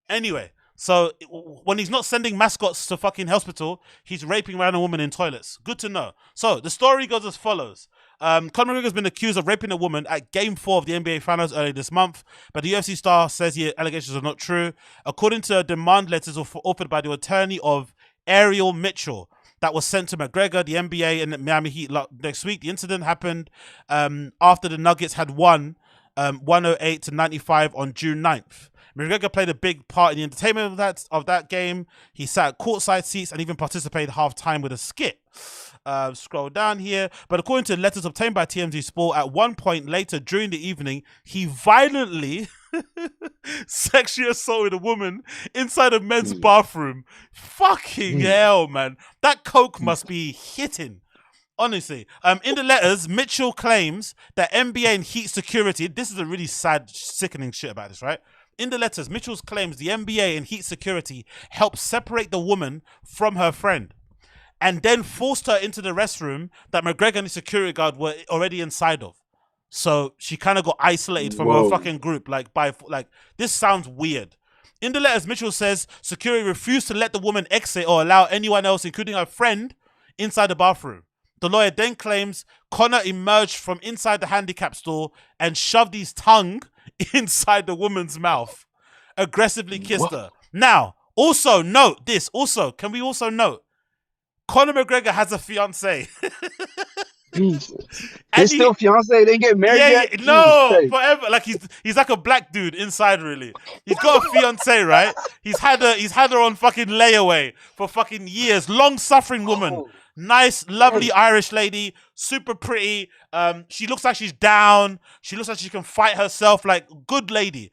Anyway, so when he's not sending mascots to fucking hospital, he's raping around a woman in toilets. Good to know. So the story goes as follows. Conor McGregor's been accused of raping a woman at Game 4 of the NBA Finals earlier this month, but the UFC star says the allegations are not true. According to demand letters offered by the attorney of Ariel Mitchell that was sent to McGregor, the NBA and the Miami Heat next week, the incident happened after the Nuggets had won 108-95 on June 9th. McGregor played a big part in the entertainment of that game. He sat at courtside seats and even participated half-time with a skit. Scroll down here. But according to letters obtained by TMZ Sport, at one point later during the evening, he violently sexually assaulted a woman inside a men's bathroom. Fucking hell, man. That coke must be hitting. Honestly. In the letters, Mitchell claims that NBA and Heat security, this is a really sad, sickening shit about this, right? In the letters, Mitchell claims the NBA and Heat security helped separate the woman from her friend and then forced her into the restroom that McGregor and the security guard were already inside of. So she kind of got isolated from her fucking group. This sounds weird. In the letters, Mitchell says security refused to let the woman exit or allow anyone else, including her friend, inside the bathroom. The lawyer then claims Conor emerged from inside the handicap store and shoved his tongue inside the woman's mouth, aggressively kissed her. Now, also note this. Also, can we also note Conor McGregor has a fiance. Jesus. They're still fiance? They get married yet? No, forever. Like he's like a black dude inside, really. He's got a fiance, right? He's had her on fucking layaway for fucking years. Long-suffering woman. Nice, lovely Irish lady, super pretty. She looks like she's down. She looks like she can fight herself. Like, good lady.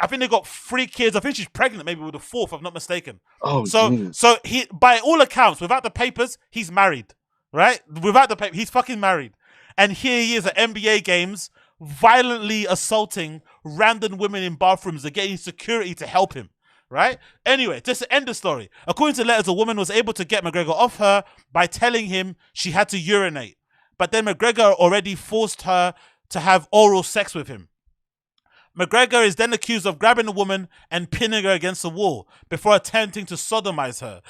I think they got 3 kids. I think she's pregnant, maybe with the 4th, if I'm not mistaken. So he, by all accounts, without the papers, he's married, right? Without the papers, he's fucking married. And here he is at NBA games, violently assaulting random women in bathrooms and getting security to help him. Right? Anyway, just to end the story. According to letters, a woman was able to get McGregor off her by telling him she had to urinate. But then McGregor already forced her to have oral sex with him. McGregor is then accused of grabbing the woman and pinning her against the wall before attempting to sodomize her.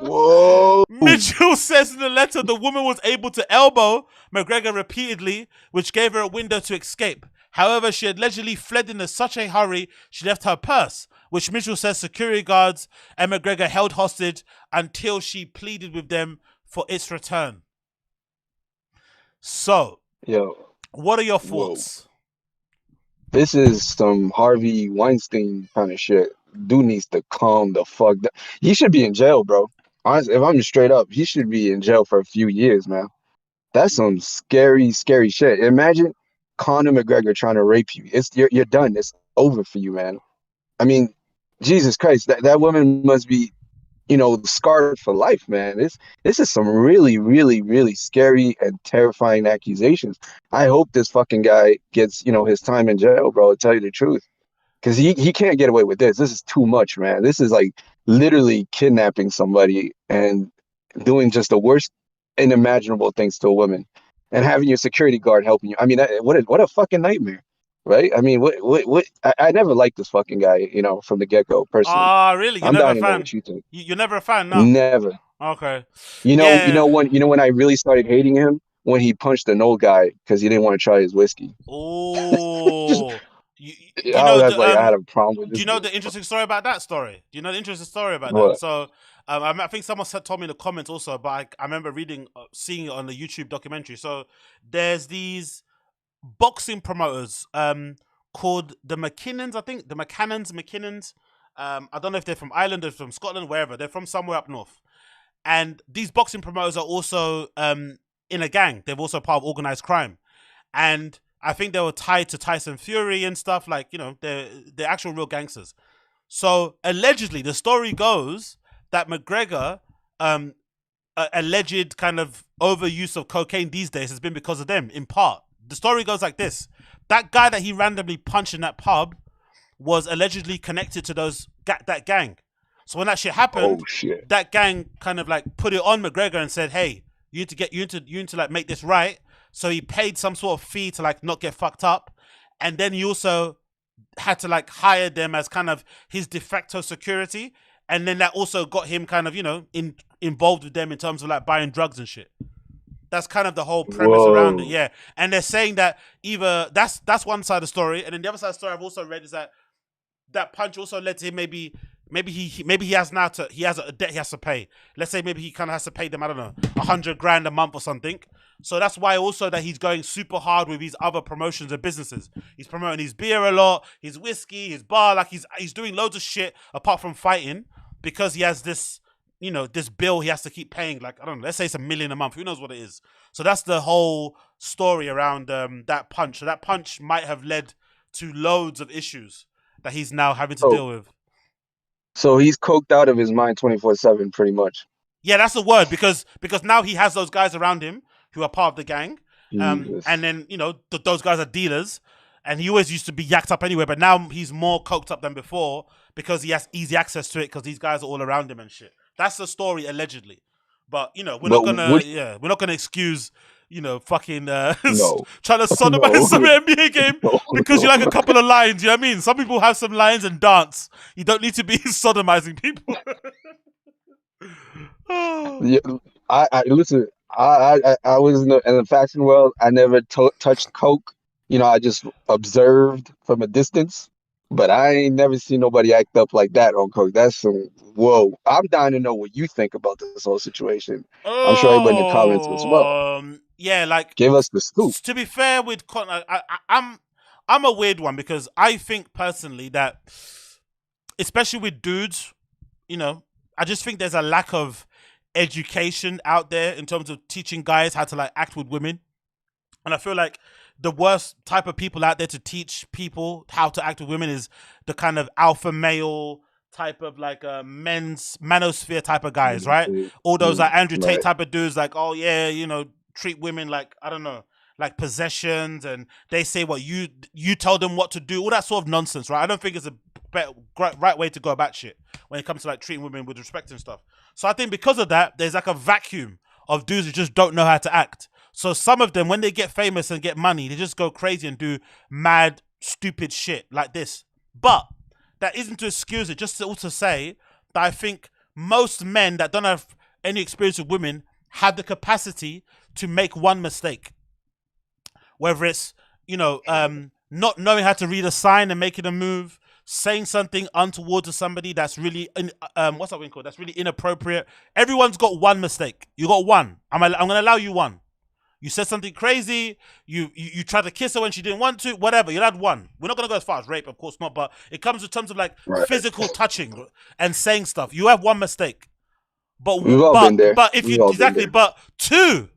Whoa. Mitchell says in the letter the woman was able to elbow McGregor repeatedly, which gave her a window to escape. However, she allegedly fled in such a hurry, she left her purse, which Mitchell says security guards and McGregor held hostage until she pleaded with them for its return. So, what are your thoughts? This is some Harvey Weinstein kind of shit. Dude needs to calm the fuck down. He should be in jail, bro. Honestly, if I'm just straight up, he should be in jail for a few years, man. That's some scary, scary shit. Imagine Conor McGregor trying to rape you. You're done. It's over for you, man. I mean, Jesus Christ, that woman must be, scarred for life, man. This is some really, really, really scary and terrifying accusations. I hope this fucking guy gets, his time in jail, bro, to tell you the truth. Because he can't get away with this. This is too much, man. This is like literally kidnapping somebody and doing just the worst unimaginable things to a woman. And having your security guard helping you. I mean, what a fucking nightmare, right? I mean, what? I never liked this fucking guy, from the get-go, personally. Really? I'm never dying a to know fan? what you think. You're never a fan, no? Never. Okay. You know when I really started hating him? When he punched an old guy because he didn't want to try his whiskey. Oh. I had a problem with this. Do you know the interesting story about that story? Do you know the interesting story about What? that? So, I think someone told me in the comments also, but I remember seeing it on the YouTube documentary. So, there's these boxing promoters called the McKinnons, I think. The McKinnons. I don't know if they're from Ireland or from Scotland, wherever. They're from somewhere up north. And these boxing promoters are also in a gang. They're also part of organized crime. And I think they were tied to Tyson Fury and stuff, like, they're actual real gangsters. So allegedly, the story goes that McGregor, alleged kind of overuse of cocaine these days has been because of them, in part. The story goes like this. That guy that he randomly punched in that pub was allegedly connected to that gang. So when that shit happened, that gang kind of like put it on McGregor and said, hey, you need to like make this right. So he paid some sort of fee to like not get fucked up. And then he also had to like hire them as kind of his de facto security. And then that also got him kind of, involved with them in terms of like buying drugs and shit. That's kind of the whole premise around it. Whoa. Yeah, and they're saying that either that's one side of the story, and then the other side of the story I've also read is that punch also led to him maybe he has a debt he has to pay. Let's say maybe he kind of has to pay them, I don't know, 100 grand a month or something. So that's why also that he's going super hard with his other promotions and businesses. He's promoting his beer a lot, his whiskey, his bar, like he's doing loads of shit apart from fighting, because he has this, this bill he has to keep paying. Like, I don't know, let's say it's $1 million a month. Who knows what it is? So that's the whole story around that punch. So that punch might have led to loads of issues that he's now having to deal with. So he's coked out of his mind 24/7, pretty much. Yeah, that's the word, because now he has those guys around him who are part of the gang, Jesus. and then those guys are dealers, and he always used to be yacked up anyway, but now he's more coked up than before because he has easy access to it because these guys are all around him and shit. That's the story allegedly, but we're not gonna excuse fucking No. trying to sodomize some NBA game because you like a couple of lines. You know what I mean? Some people have some lines and dance. You don't need to be sodomizing people. Yeah, I listen. I was in the fashion world. I never touched coke. I just observed from a distance. But I ain't never seen nobody act up like that on coke. That's some whoa. I'm dying to know what you think about this whole situation. I'm sure everybody in the comments as well. Yeah, like, Give us the scoop. to be fair with Connor, I'm a weird one because I think personally that, especially with dudes, I just think there's a lack of education out there in terms of teaching guys how to like act with women. And I feel like the worst type of people out there to teach people how to act with women is the kind of alpha male type of like men's manosphere type of guys, right? All those like Andrew Tate type of dudes, like, oh yeah, treat women like, I don't know, like possessions, and they say what you tell them what to do, all that sort of nonsense, right? I don't think it's a right way to go about shit when it comes to like treating women with respect and stuff. So I think because of that, there's like a vacuum of dudes who just don't know how to act. So some of them, when they get famous and get money, they just go crazy and do mad, stupid shit like this. But that isn't to excuse it, just to also say that I think most men that don't have any experience with women have the capacity to make one mistake. Whether it's, not knowing how to read a sign and making a move, saying something untoward to somebody that's really, what's that one called? That's really inappropriate. Everyone's got one mistake. You got one. I'm going to allow you one. You said something crazy. You tried to kiss her when she didn't want to. Whatever. You had one. We're not going to go as far as rape, of course not. But it comes in terms of like physical touching and saying stuff. You have one mistake. But we've all been there. But if you exactly, but 2,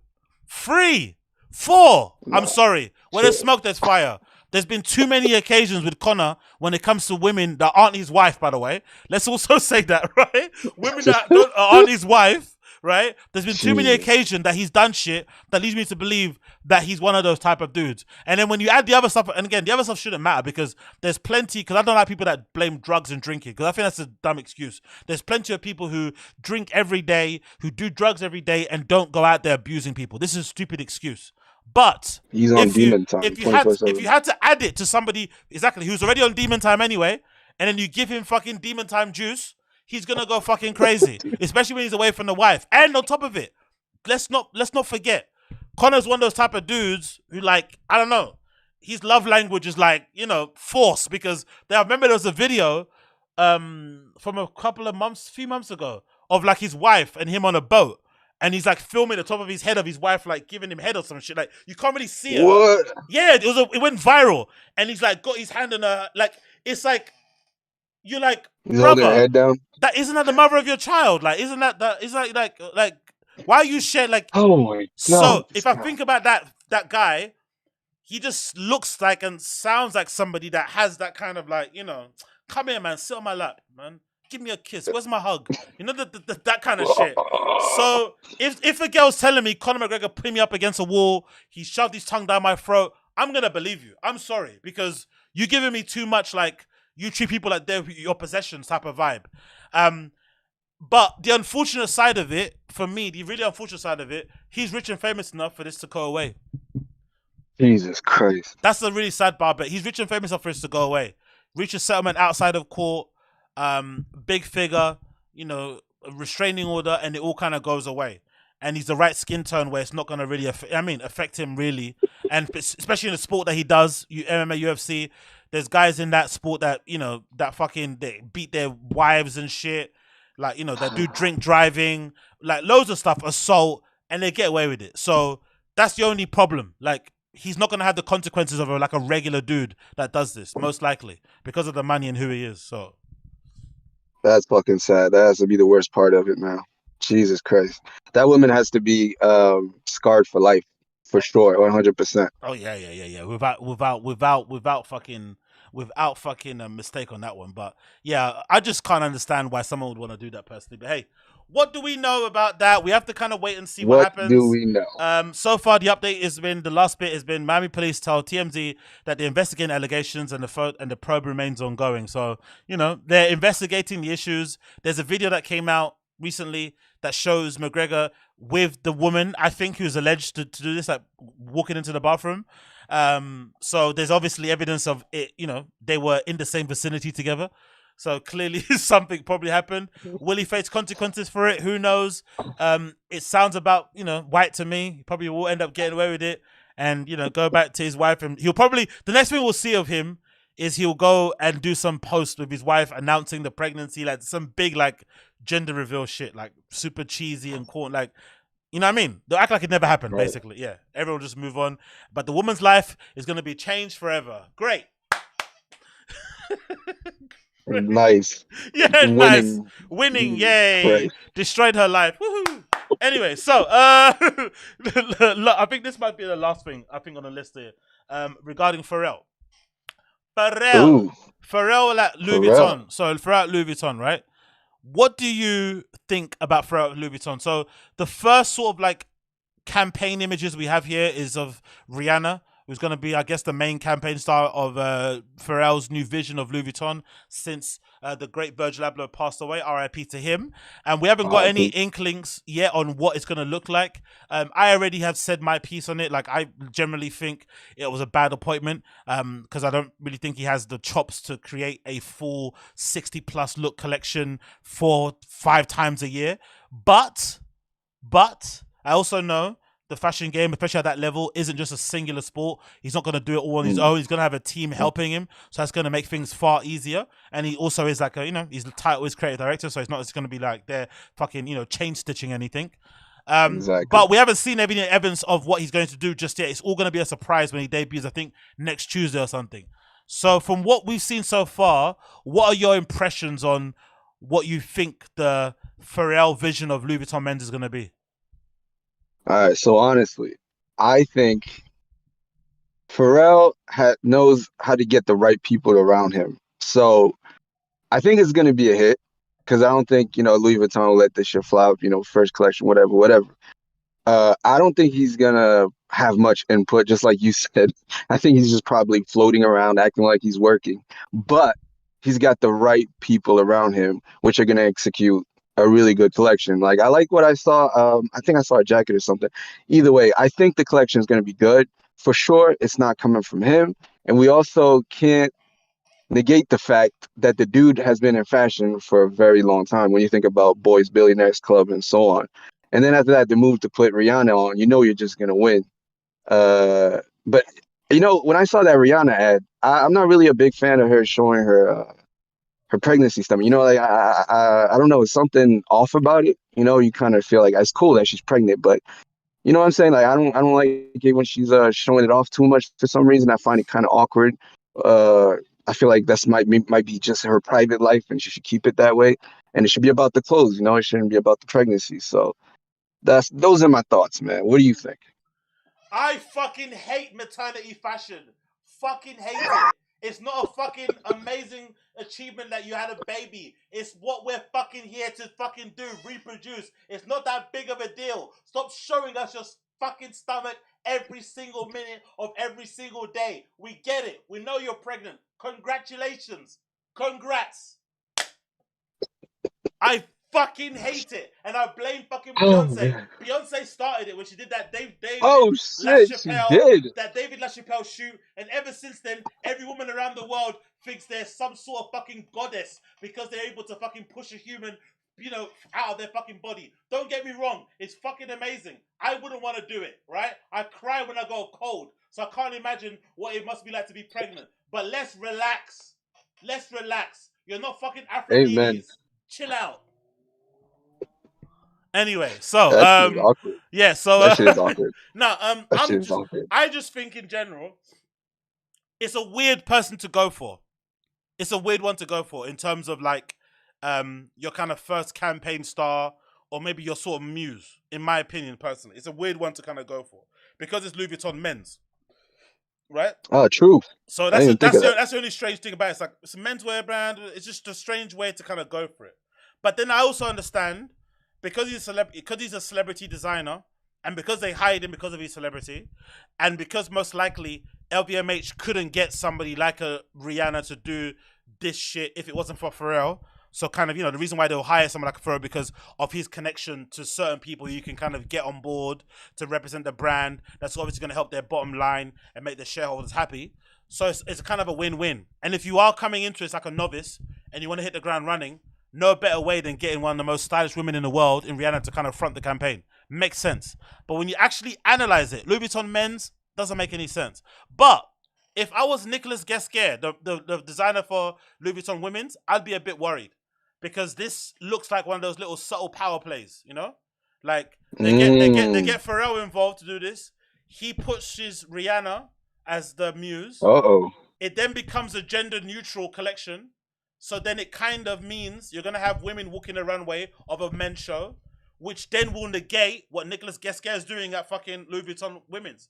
3, 4. No. I'm sorry. Where there's smoke, there's fire. There's been too many occasions with Connor when it comes to women that aren't his wife, by the way. Let's also say that, right? Women that aren't his wife. Right? There's been too many occasions that he's done shit that leads me to believe that he's one of those type of dudes. And then when you add the other stuff, and again, the other stuff shouldn't matter because there's plenty, because I don't like people that blame drugs and drinking, because I think that's a dumb excuse. There's plenty of people who drink every day, who do drugs every day, and don't go out there abusing people. This is a stupid excuse. But he's on demon time. If you had to add it to somebody exactly who's already on demon time anyway, and then you give him fucking demon time juice, he's gonna go fucking crazy, especially when he's away from the wife. And on top of it, let's not forget, Connor's one of those type of dudes who, like, I don't know, his love language is like, force. Because I remember there was a video from a few months ago of like his wife and him on a boat, and he's like filming the top of his head of his wife, like giving him head or some shit. Like, you can't really see it. What? Yeah, it went viral, and he's like got his hand on her, like, it's like, you're like, he's holding her head down. That isn't that the mother of your child? Like, isn't that is like why are you share like? Oh my God. So if I think about that guy, he just looks like and sounds like somebody that has that kind of like, come here, man, sit on my lap, man, give me a kiss, where's my hug? That kind of shit. So if a girl's telling me Conor McGregor put me up against a wall, he shoved his tongue down my throat, I'm gonna believe you. I'm sorry, because you're giving me too much like, you treat people like they're your possessions type of vibe. But the unfortunate side of it, for me, the really unfortunate side of it, he's rich and famous enough for this to go away. Jesus Christ. That's the really sad part, but he's rich and famous enough for this to go away. Reach a settlement outside of court, big figure, restraining order, and it all kind of goes away. and he's the right skin tone where it's not going to really affect him really, and especially in the sport that he does, MMA, UFC. There's guys in that sport that that fucking they beat their wives and shit, like that do drink driving, like loads of stuff, assault, and they get away with it. So that's the only problem. Like he's not going to have the consequences of a regular dude that does this, most likely, because of the money and who he is. So That's fucking sad. That has to be the worst part of it, man. Jesus Christ. That woman has to be scarred for life, for sure, 100%. oh yeah. Without fucking a mistake on that one. But yeah, I just can't understand why someone would want to do that personally. But hey, what do we know about that? We have to kind of wait and see what What happens. do we know? So far, the update has been, the last bit has been, Miami police tell TMZ that they're investigating allegations and the probe remains ongoing. So, they're investigating the issues. There's a video that came out recently that shows McGregor with the woman, I think, who's alleged to do this, like walking into the bathroom. So there's obviously evidence of it, they were in the same vicinity together. So clearly something probably happened. Will he face consequences for it? Who knows? It sounds about, white to me. He probably will end up getting away with it and, go back to his wife. And he'll probably, the next thing we'll see of him is he'll go and do some post with his wife announcing the pregnancy, like some big, like, gender reveal shit, like super cheesy and cool, like, you know what I mean? They'll act like it never happened, basically. Yeah. Everyone will just move on. But the woman's life is going to be changed forever. Great. Nice. Yeah, Winning. nice. Winning, yay. Right. Destroyed her life. Woohoo. Anyway, so I think this might be the last thing I think on the list here. Regarding Pharrell. Ooh. Pharrell at Louis Vuitton. So Pharrell at Louis Vuitton, right? What do you think about Pharrell at Louis Vuitton? So the first sort of like campaign images we have here is of Rihanna, who's going to be, I guess, the main campaign star of Pharrell's new vision of Louis Vuitton since the great Virgil Abloh passed away, RIP to him. And we haven't got any inklings yet on what it's going to look like. I already have said my piece on it. Like, I generally think it was a bad appointment because I don't really think he has the chops to create a full 60-plus look collection 4-5 times a year. But I also know the fashion game, especially at that level, isn't just a singular sport. He's not going to do it all on his own. He's going to have a team helping him. So that's going to make things far easier. And he also is like he's the title is creative director. So it's not just going to be like they're fucking, chain stitching anything. Exactly. But we haven't seen any evidence of what he's going to do just yet. It's all going to be a surprise when he debuts, I think, next Tuesday or something. So from what we've seen so far, what are your impressions on what you think the Pharrell vision of Louis Vuitton men's is going to be? All right, so honestly, I think Pharrell knows how to get the right people around him. So I think it's going to be a hit because I don't think, Louis Vuitton will let this shit flop, first collection, whatever. I don't think he's going to have much input, just like you said. I think he's just probably floating around, acting like he's working. But he's got the right people around him, which are going to execute a really good collection. Like, I like what I saw. I think I saw a jacket or something. Either way, I think the collection is going to be good. For sure, it's not coming from him. And we also can't negate the fact that the dude has been in fashion for a very long time when you think about Boys Billionaires Club and so on. And then after that, the move to put Rihanna on, you're just going to win. But, when I saw that Rihanna ad, I'm not really a big fan of her showing her pregnancy stuff. Like I don't know, it's something off about it. You kind of feel like it's cool that she's pregnant, but you know what I'm saying? Like I don't like it when she's showing it off too much for some reason. I find it kind of awkward. I feel like that's might be just her private life, and she should keep it that way. And it should be about the clothes. It shouldn't be about the pregnancy. So those are my thoughts, man. What do you think? I fucking hate maternity fashion. Fucking hate it. It's not a fucking amazing achievement that you had a baby. It's what we're fucking here to fucking do, reproduce. It's not that big of a deal. Stop showing us your fucking stomach every single minute of every single day. We get it. We know you're pregnant. Congratulations. Congrats. I fucking hate it. And I blame fucking Beyonce. Beyonce started it when she did that David LaChapelle shoot. And ever since then, every woman around the world thinks they're some sort of fucking goddess because they're able to fucking push a human out of their fucking body. Don't get me wrong, it's fucking amazing. I wouldn't want to do it, right? I cry when I go cold, so I can't imagine what it must be like to be pregnant. But let's relax. Let's relax. You're not fucking Amen. Aphrodite. Chill out. Anyway, so That shit is awkward. yeah, so That shit is awkward. no, That shit is awkward. I just think in general, it's a weird person to go for. It's a weird one to go for in terms of like your kind of first campaign star or maybe your sort of muse, in my opinion, personally. It's a weird one to kind of go for because it's Louis Vuitton men's, right? Oh, true. So that's the only strange thing about it. It's like it's a menswear brand. It's just a strange way to kind of go for it. But then I also understand because he's a celebrity designer and because they hired him because of his celebrity and because most likely LVMH couldn't get somebody like a Rihanna to do this shit if it wasn't for Pharrell. So kind of, the reason why they'll hire someone like Pharrell because of his connection to certain people you can kind of get on board to represent the brand. That's obviously going to help their bottom line and make the shareholders happy. So it's kind of a win-win. And if you are coming into it like a novice and you want to hit the ground running, no better way than getting one of the most stylish women in the world in Rihanna to kind of front the campaign. Makes sense. But when you actually analyze it, Louis Vuitton men's doesn't make any sense. But if I was Nicolas Ghesquière, the designer for Louis Vuitton women's, I'd be a bit worried. Because this looks like one of those little subtle power plays, Like they get Pharrell involved to do this. He pushes Rihanna as the muse. Uh-oh. It then becomes a gender neutral collection. So then it kind of means you're gonna have women walking the runway of a men's show, which then will negate what Nicolas Ghesquière is doing at fucking Louis Vuitton women's.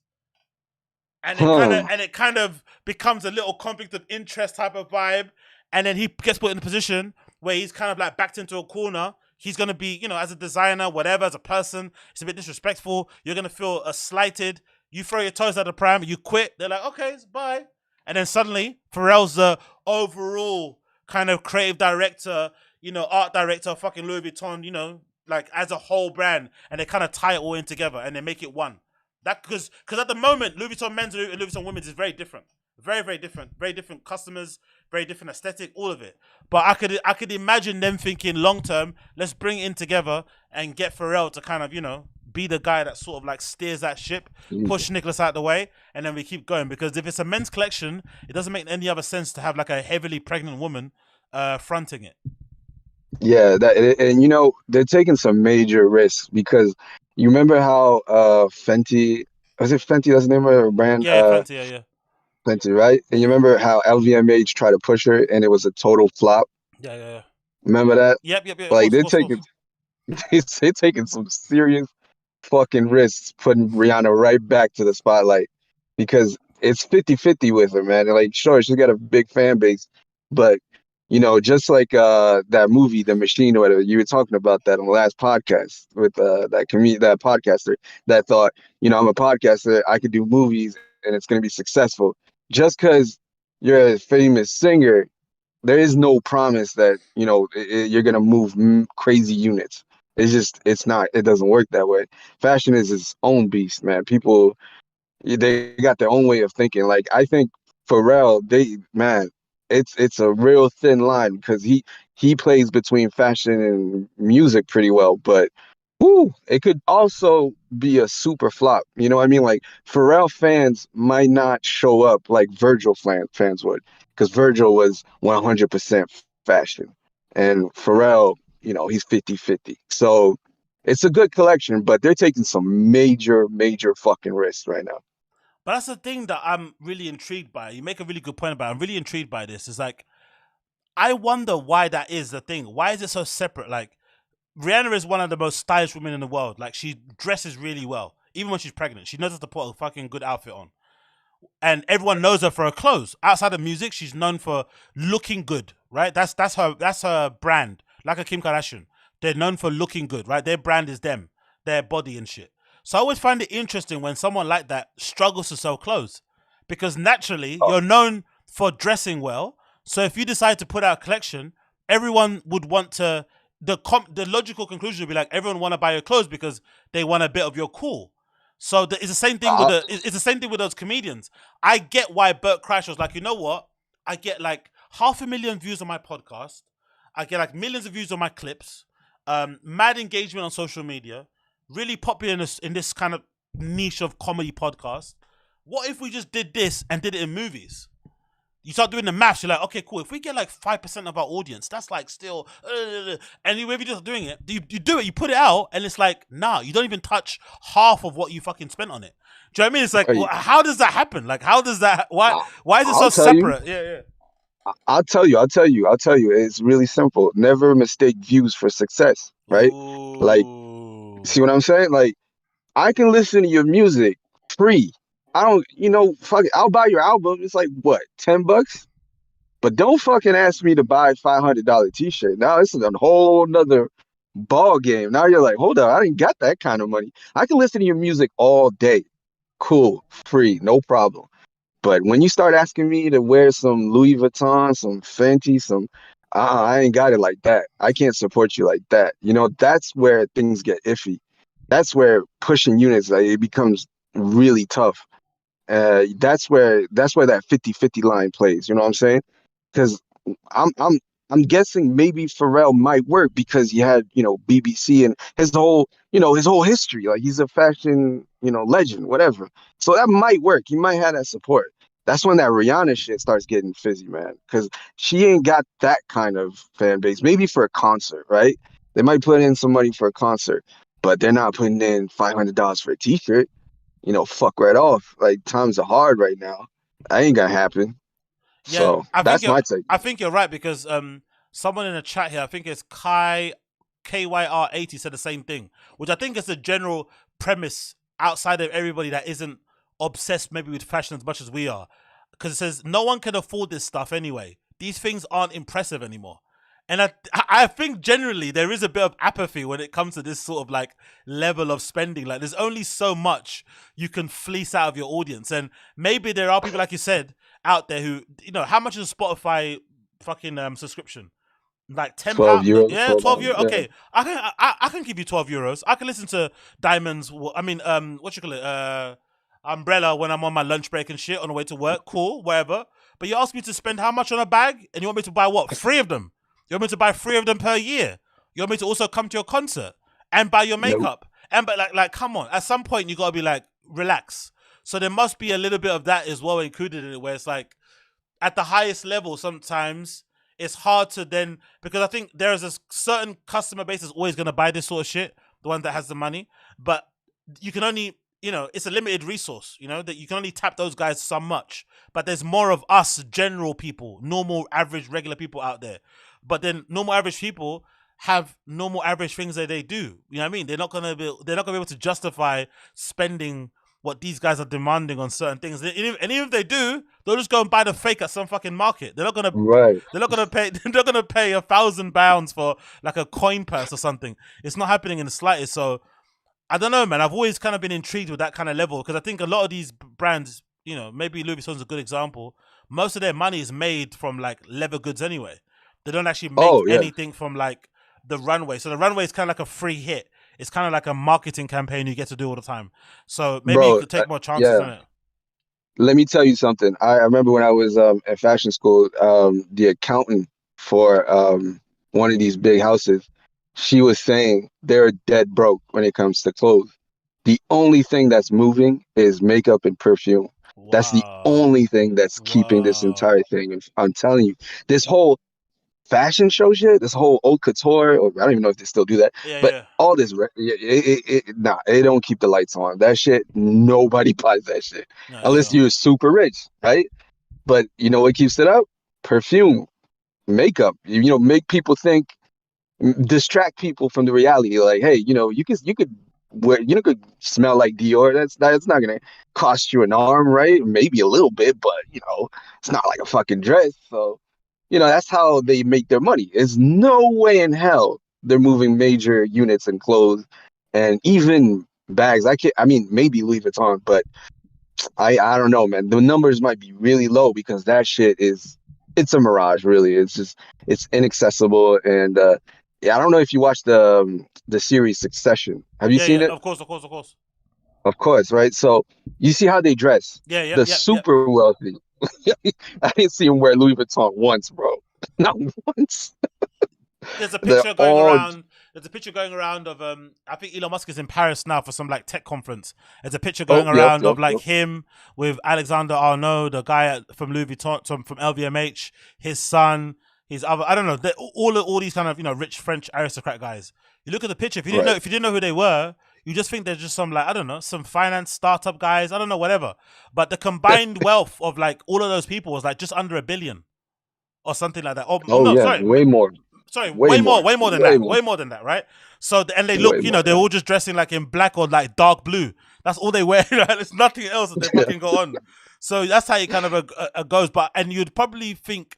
And it kind of becomes a little conflict of interest type of vibe. And then he gets put in a position where he's kind of like backed into a corner. He's going to be, as a designer, whatever, as a person, it's a bit disrespectful. You're going to feel slighted. You throw your toes out the pram, you quit. They're like, okay, bye. And then suddenly, Pharrell's the overall kind of creative director, art director of fucking Louis Vuitton, like as a whole brand. And they kind of tie it all in together and they make it one. That because at the moment, Louis Vuitton men's and Louis Vuitton women's is very different. Very, very different. Very different customers, very different aesthetic, all of it. But I could imagine them thinking long term, let's bring it in together and get Pharrell to kind of, be the guy that sort of like steers that ship, push Nicholas out the way, and then we keep going. Because if it's a men's collection, it doesn't make any other sense to have like a heavily pregnant woman fronting it. Yeah, and they're taking some major risks because you remember how Fenty, was it Fenty? That's the name of her brand? Yeah, Fenty, yeah. Fenty, right? And you remember how LVMH tried to push her and it was a total flop? Yeah. Remember that? Yep. Like they're taking some serious fucking risks putting Rihanna right back to the spotlight because it's 50-50 with her, man. And like, sure, she's got a big fan base, but just like that movie, The Machine or whatever, you were talking about that on the last podcast with that podcaster that thought, I'm a podcaster, I could do movies and it's going to be successful. Just because you're a famous singer, there is no promise that, you're going to move crazy units. It doesn't work that way. Fashion is its own beast, man. People, they got their own way of thinking. Like, I think Pharrell, it's a real thin line because he plays between fashion and music pretty well, but it could also be a super flop. You know what I mean? Like Pharrell fans might not show up like Virgil fans would because Virgil was 100% fashion and Pharrell, he's 50-50. So it's a good collection, but they're taking some major, major fucking risks right now. But that's the thing that I'm really intrigued by. You make a really good point about it. I'm really intrigued by this. It's like, I wonder why that is the thing. Why is it so separate? Like, Rihanna is one of the most stylish women in the world. Like, she dresses really well. Even when she's pregnant. She knows how to put a fucking good outfit on. And everyone knows her for her clothes. Outside of music, she's known for looking good, right? That's her brand. Like a Kim Kardashian. They're known for looking good, right? Their brand is them. Their body and shit. So I always find it interesting when someone like that struggles to sell clothes. Because naturally, you're known for dressing well. So if you decide to put out a collection, everyone would want to... The logical conclusion would be like, everyone want to buy your clothes because they want a bit of your cool. So it's the same thing it's the same thing with those comedians. I get why Bert Kreischer was like, you know what? I get like 500,000 views on my podcast. I get like millions of views on my clips. mad engagement on social media, really popular in this kind of niche of comedy podcast. What if we just did this and did it in movies? You start doing the maths, you're like, okay, cool. If we get like 5% of our audience, that's like still, and if you're just doing it, you do it, you put it out, and it's like, nah, you don't even touch half of what you fucking spent on it. Do you know what I mean? It's like, well, how does that happen? Like, how does that, why is it so separate? Yeah. I'll tell you. It's really simple. Never mistake views for success, right? Ooh. Like, see what I'm saying? Like, I can listen to your music free. I don't, fuck it. I'll buy your album. It's like, what, $10? But don't fucking ask me to buy a $500 t-shirt. Now this is a whole nother ball game. Now you're like, hold on, I ain't got that kind of money. I can listen to your music all day. Cool, free, no problem. But when you start asking me to wear some Louis Vuitton, some Fenty, I ain't got it like that. I can't support you like that. That's where things get iffy. That's where pushing units, it becomes really tough. That's where that 50-50 line plays. You know what I'm saying? Because I'm guessing maybe Pharrell might work because he had BBC and his whole history. Like, he's a fashion legend, whatever. So that might work. He might have that support. That's when that Rihanna shit starts getting fizzy, man. Because she ain't got that kind of fan base. Maybe for a concert, right? They might put in some money for a concert, but they're not putting in $500 for a t-shirt. Fuck right off. Like, times are hard right now. That ain't gonna happen. Yeah, So that's my take. I think you're right because someone in the chat here, I think it's KYR80 said the same thing, which I think is a general premise outside of everybody that isn't obsessed maybe with fashion as much as we are. Because it says no one can afford this stuff anyway. These things aren't impressive anymore. And I think generally there is a bit of apathy when it comes to this sort of like level of spending. Like, there's only so much you can fleece out of your audience. And maybe there are people, like you said, out there who, how much is a Spotify fucking subscription? Like €10? Yeah, €12. Okay, I can give you €12. I can listen to Diamonds. I mean, what you call it? Umbrella when I'm on my lunch break and shit on the way to work. Cool, whatever. But you ask me to spend how much on a bag, and you want me to buy what? 3 of them. You want me to buy 3 of them per year. You want me to also come to your concert and buy your makeup. Nope. But like, come on. At some point, you gotta be like, relax. So there must be a little bit of that as well included in it, where it's like, at the highest level, sometimes it's hard to then, because I think there is a certain customer base that's always gonna buy this sort of shit, the one that has the money. But you can only, it's a limited resource, that you can only tap those guys so much. But there's more of us, general people, normal, average, regular people out there. But then normal average people have normal average things that they do. You know what I mean? They're not gonna be able to justify spending what these guys are demanding on certain things. And even if they do, they'll just go and buy the fake at some fucking market. They're not gonna pay £1,000 for like a coin purse or something. It's not happening in the slightest. So I don't know, man. I've always kind of been intrigued with that kind of level, because I think a lot of these brands, maybe Louis Vuitton's a good example. Most of their money is made from like leather goods anyway. They don't actually make anything from like the runway. So the runway is kind of like a free hit. It's kind of like a marketing campaign you get to do all the time. So maybe you could take more chances on it. Let me tell you something. I remember when I was at fashion school, the accountant for one of these big houses, she was saying they're dead broke when it comes to clothes. The only thing that's moving is makeup and perfume. Wow. That's the only thing that's keeping this entire thing. And I'm telling you, this whole fashion show shit, this whole haute couture, or I don't even know if they still do that, all this, it don't keep the lights on. That shit, nobody buys that shit unless you're super rich, right? But what keeps it up? Perfume, makeup. Make people think, distract people from the reality. Like, hey, you could wear, could smell like Dior. That's not gonna cost you an arm, right? Maybe a little bit, but it's not like a fucking dress. So that's how they make their money. There's no way in hell they're moving major units and clothes and even bags. Maybe Louis Vuitton, but I don't know, man. The numbers might be really low because that shit it's a mirage, really. It's inaccessible. And I don't know if you watched the series Succession. Have you seen it? Of course. Of course, right? So you see how they dress. The super wealthy. I didn't see him wear Louis Vuitton once, bro. Not once. There's a picture going around. There's a picture going around of I think Elon Musk is in Paris now for some like tech conference. There's a picture going Oh, yep, around yep, of like yep. him with Alexander Arnault, the guy from Louis Vuitton, from LVMH, his son, his other, I don't know, all these kind of, you know, rich French aristocrat guys. You look at the picture, Right. if you didn't know who they were, you just think they're just some like, I don't know, some finance startup guys, I don't know, whatever. But the combined wealth of like all of those people was like just under $1 billion or something like that. Oh Oh no, yeah, sorry, way more, way more, way more, way more than that, right? So and they way look, you more. know, they're all just dressing like in black or like dark blue. That's all they wear. Right? There's nothing else that they fucking go on. So that's how it kind of goes. But and you'd probably think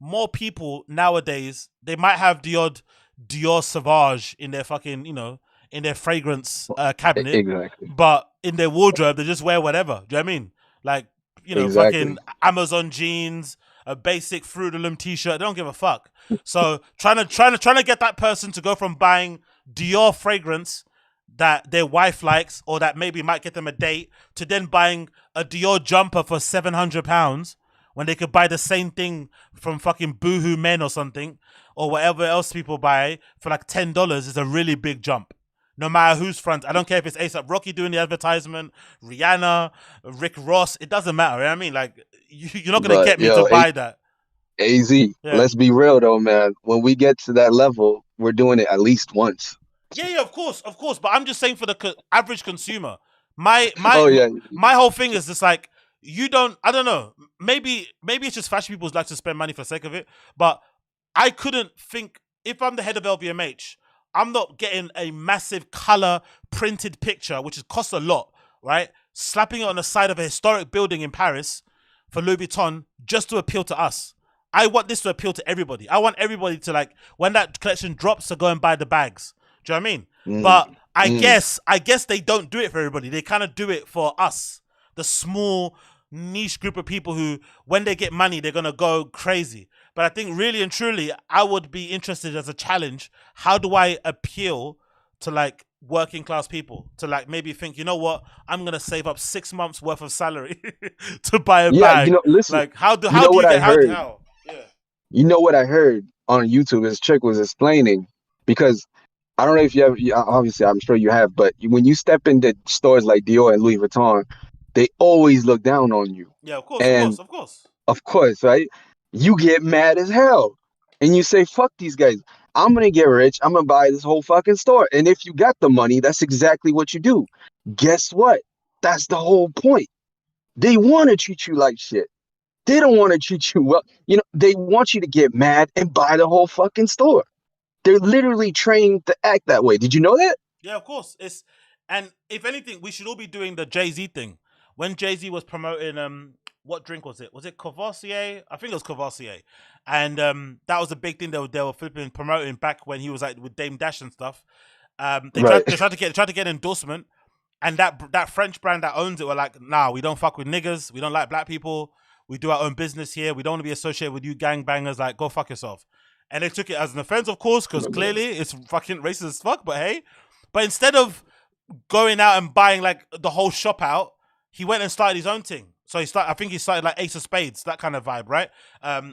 more people nowadays, they might have the odd Dior Sauvage in their fucking, you know, in their fragrance cabinet, Exactly, but in their wardrobe they just wear whatever. Do you know what I mean? Like, you know, exactly. fucking Amazon jeans, a basic Fruit of the Loom t-shirt. They don't give a fuck. So trying to get that person to go from buying Dior fragrance that their wife likes or that maybe might get them a date to then buying a Dior jumper for £700 when they could buy the same thing from fucking Boohoo Men or something or whatever else people buy for like $10 is a really big jump. No matter who's front, I don't care if it's ASAP Rocky doing the advertisement, Rihanna, Rick Ross, it doesn't matter. You know what I mean? Like, you're not gonna But get me to buy that. AZ, Yeah. let's be real though, man. When we get to that level, we're doing it at least once. Yeah, of course, of course. But I'm just saying for the average consumer, my my Oh yeah, my whole thing is just like you don't. I don't know. Maybe it's just fashion people like to spend money for the sake of it. But I couldn't think if I'm the head of LVMH, I'm not getting a massive color printed picture, which costs a lot, right? Slapping it on the side of a historic building in Paris for Louis Vuitton just to appeal to us. I want this to appeal to everybody. I want everybody to like when that collection drops to go and buy the bags. Do you know what I mean? mm, But I mm. guess they don't do it for everybody. They kind of do it for us, the small niche group of people who, when they get money, they're gonna go crazy. But I think really and truly, I would be interested as a challenge. How do I appeal to like working class people to like maybe think, you know what, I'm gonna save up 6 months worth of salary to buy a Yeah, bag. listen, Like how you know do what you I get heard? how? Yeah. You know what I heard on YouTube? This chick was explaining because I don't know if you have. Obviously, I'm sure you have, but when you step into stores like Dior and Louis Vuitton, they always look down on you. Yeah, of course, of And course, of course. of course, right? You get mad as hell. And you say, fuck these guys. I'm gonna get rich. I'm gonna buy this whole fucking store. And if you got the money, that's exactly what you do. Guess what? That's the whole point. They want to treat you like shit. They don't want to treat you well. You know, they want you to get mad and buy the whole fucking store. They're literally trained to act that way. Did you know that? Yeah, of course. And if anything, we should all be doing the Jay-Z thing. When Jay-Z was promoting what drink was it? Was it Courvoisier? I think it was Courvoisier. And that was a big thing they were flipping promoting back when he was like with Dame Dash and stuff. Right. They tried to get endorsement, and that French brand that owns it were like, nah, we don't fuck with niggas, we don't like black people, we do our own business here, we don't want to be associated with you gangbangers, like go fuck yourself. And they took it as an offense, of course, because clearly it's fucking racist as fuck, but hey. But instead of going out and buying like the whole shop out, he went and started his own thing. So I think he started like Ace of Spades, that kind of vibe, right?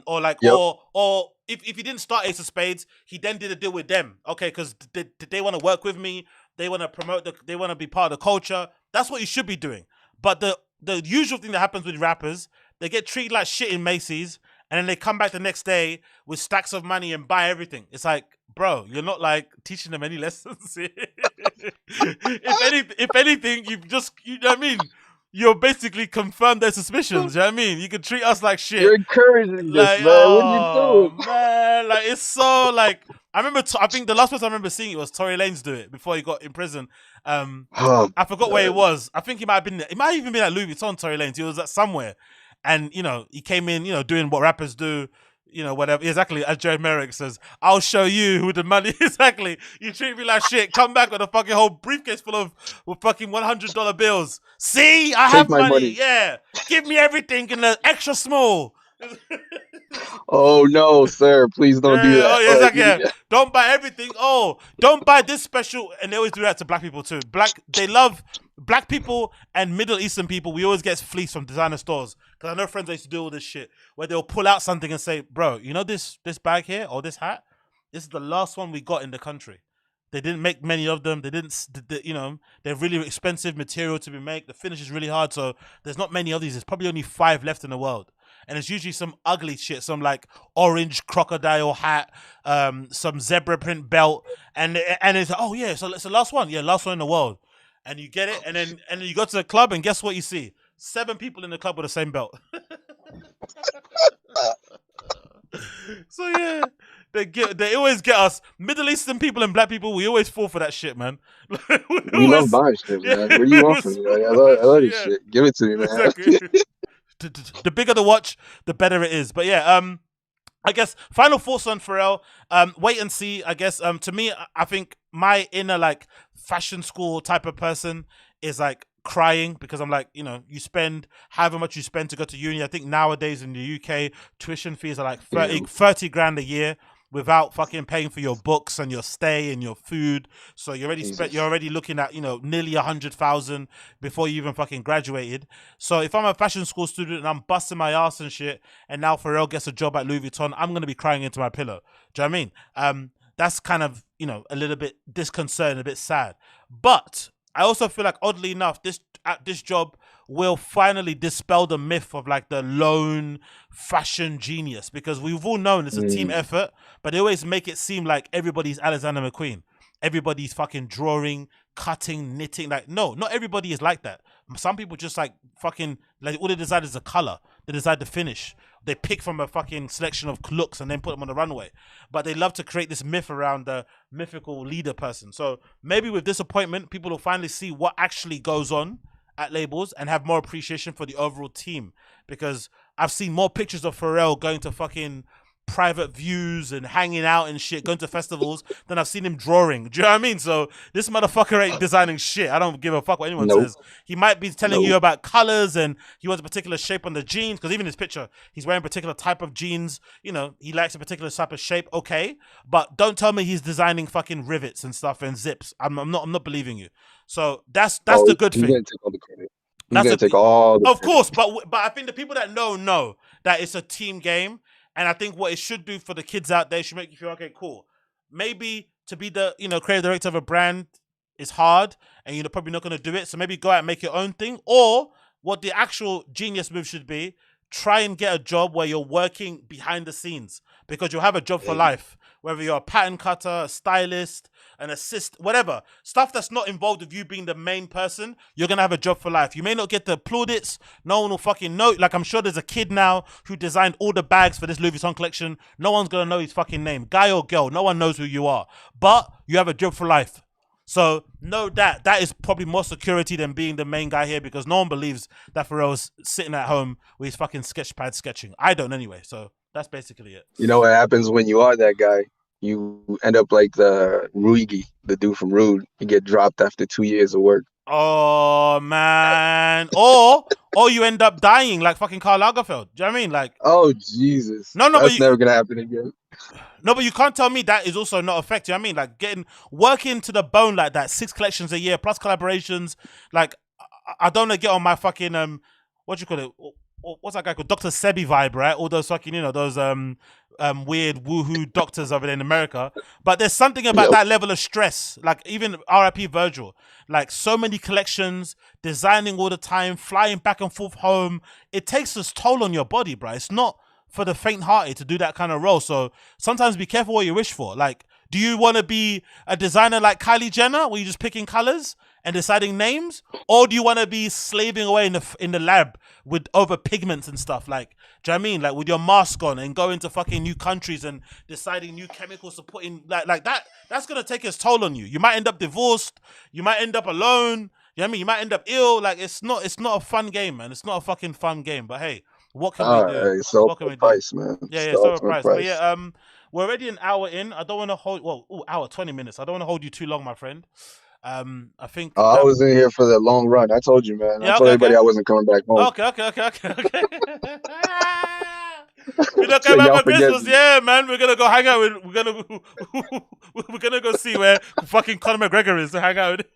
Or like, Yep. or if he didn't start Ace of Spades, he then did a deal with them. Okay, because they want to work with me, they want to promote they want to be part of the culture. That's what you should be doing. But the usual thing that happens with rappers, they get treated like shit in Macy's, and then they come back the next day with stacks of money and buy everything. It's like, bro, you're not like teaching them any lessons. If anything, you know what I mean? You're basically confirmed their suspicions. You know what I mean? You can treat us like shit. You're encouraging this, Like, man. What are you doing? man, like it's so like I remember. I think the last person I remember seeing it was Tory Lanez do it before he got in prison. Oh, I forgot where it man. was. I think he might have been. It might even been at Louis Vuitton. Tory Lanez. He was at somewhere, and you know he came in. You know, doing what rappers do. You know, whatever. Exactly as Joe Merrick says, "I'll show you who the money." Exactly. You treat me like shit. Come back with a fucking whole briefcase full of with fucking $100 bills. See, I Take have my money. Yeah, give me everything in the extra small. Oh no, sir! Please don't do Yeah, that. oh, yeah, exactly. Yeah. Don't buy everything. Oh, don't buy this special. And they always do that to black people too. They love black people and Middle Eastern people. We always get fleeced from designer stores because I know friends that used to do all this shit where they'll pull out something and say, "Bro, you know this bag here or this hat? This is the last one we got in the country. They didn't make many of them. They didn't, they're really expensive material to be made. The finish is really hard, so there's not many of these. There's probably only 5 left in the world. And it's usually some ugly shit, some like orange crocodile hat, some zebra print belt, and it's like, oh yeah, so it's the last one, last one in the world, and you get it, and then you go to the club, and guess what you see? 7 people in the club with the same belt. So yeah, they always get us Middle Eastern people and black people. We always fall for that shit, man. We love buying shit, man. What do you want from me? Like, I love this shit. Give it to me, man. Exactly. The bigger the watch, the better it is. But yeah, I guess final thoughts on Pharrell. Wait and see. I guess to me, I think my inner like fashion school type of person is like crying, because I'm like, you spend however much you spend to go to uni. I think nowadays in the UK, tuition fees are like 30 grand a year without fucking paying for your books and your stay and your food. So you're already looking at, nearly 100,000 before you even fucking graduated. So if I'm a fashion school student and I'm busting my ass and shit, and now Pharrell gets a job at Louis Vuitton, I'm going to be crying into my pillow. Do you know what I mean? That's kind of, a little bit disconcerting, a bit sad. But I also feel like, oddly enough, this job will finally dispel the myth of like the lone fashion genius, because we've all known it's a team effort, but they always make it seem like everybody's Alexander McQueen. Everybody's fucking drawing, cutting, knitting. Like, no, not everybody is like that. Some people just like fucking, like, all they decide is the color. They decide the finish. They pick from a fucking selection of looks and then put them on the runway. But they love to create this myth around the mythical leader person. So maybe with this appointment, people will finally see what actually goes on at labels and have more appreciation for the overall team. Because I've seen more pictures of Pharrell going to fucking private views and hanging out and shit, going to festivals, than I've seen him drawing. Do you know what I mean? So this motherfucker ain't designing shit. I don't give a fuck what anyone says. He might be telling you about colors, and he wants a particular shape on the jeans, because even his picture, he's wearing a particular type of jeans. He likes a particular type of shape. Okay, but don't tell me he's designing fucking rivets and stuff and zips. I'm not believing you. So that's the good thing. He's gonna take all the credit. He's gonna take all the credit. Of course, but I think the people that know that it's a team game. And I think what it should do for the kids out there should make you feel, okay, cool. Maybe to be the, creative director of a brand is hard, and you're probably not going to do it. So maybe go out and make your own thing. Or what the actual genius move should be, try and get a job where you're working behind the scenes, because you'll have a job for life. Whether you're a pattern cutter, a stylist, an assist, whatever. Stuff that's not involved with you being the main person, you're going to have a job for life. You may not get the plaudits. No one will fucking know. Like, I'm sure there's a kid now who designed all the bags for this Louis Vuitton collection. No one's going to know his fucking name. Guy or girl, no one knows who you are. But you have a job for life. So know that is probably more security than being the main guy here, because no one believes that Pharrell's sitting at home with his fucking sketch pad sketching. I don't anyway, so that's basically it. You know what happens when you are that guy? You end up like the Ruigi, the dude from Rude. You get dropped after 2 years of work. Oh, man. or you end up dying like fucking Karl Lagerfeld. Do you know what I mean? Like, oh, Jesus. No, that's never going to happen again. No, but you can't tell me that is also not affecting. I mean, like, working to the bone like that, 6 collections a year, plus collaborations. Like, I don't want to get on my fucking, what do you call it? What's that guy called? Dr. Sebi vibe, right? All those fucking, those weird woohoo doctors over there in America. But there's something about that level of stress. Like, even RIP Virgil. Like, so many collections, designing all the time, flying back and forth home. It takes its toll on your body, bro. It's not for the faint-hearted to do that kind of role. So sometimes be careful what you wish for. Like, do you want to be a designer like Kylie Jenner, where you're just picking colors and deciding names? Or do you want to be slaving away in the lab with over pigments and stuff? Like, do you know what I mean? Like, with your mask on and going to fucking new countries and deciding new chemicals to put in, like that. That's going to take its toll on you. You might end up divorced. You might end up alone. You know what I mean? You might end up ill. Like, it's not a fun game, man. It's not a fucking fun game. But hey, what can we do? So what can we price, do? Man. Yeah, so price. But yeah, we're already an hour in. I don't want to hold, hour, 20 minutes. I don't want to hold you too long, my friend. I think I was in here for the long run. I told you, man. I told everybody I wasn't coming back home. Okay. We're not coming back for Christmas, yeah, man. We're gonna go hang out with. We're gonna go see where fucking Conor McGregor is to hang out with.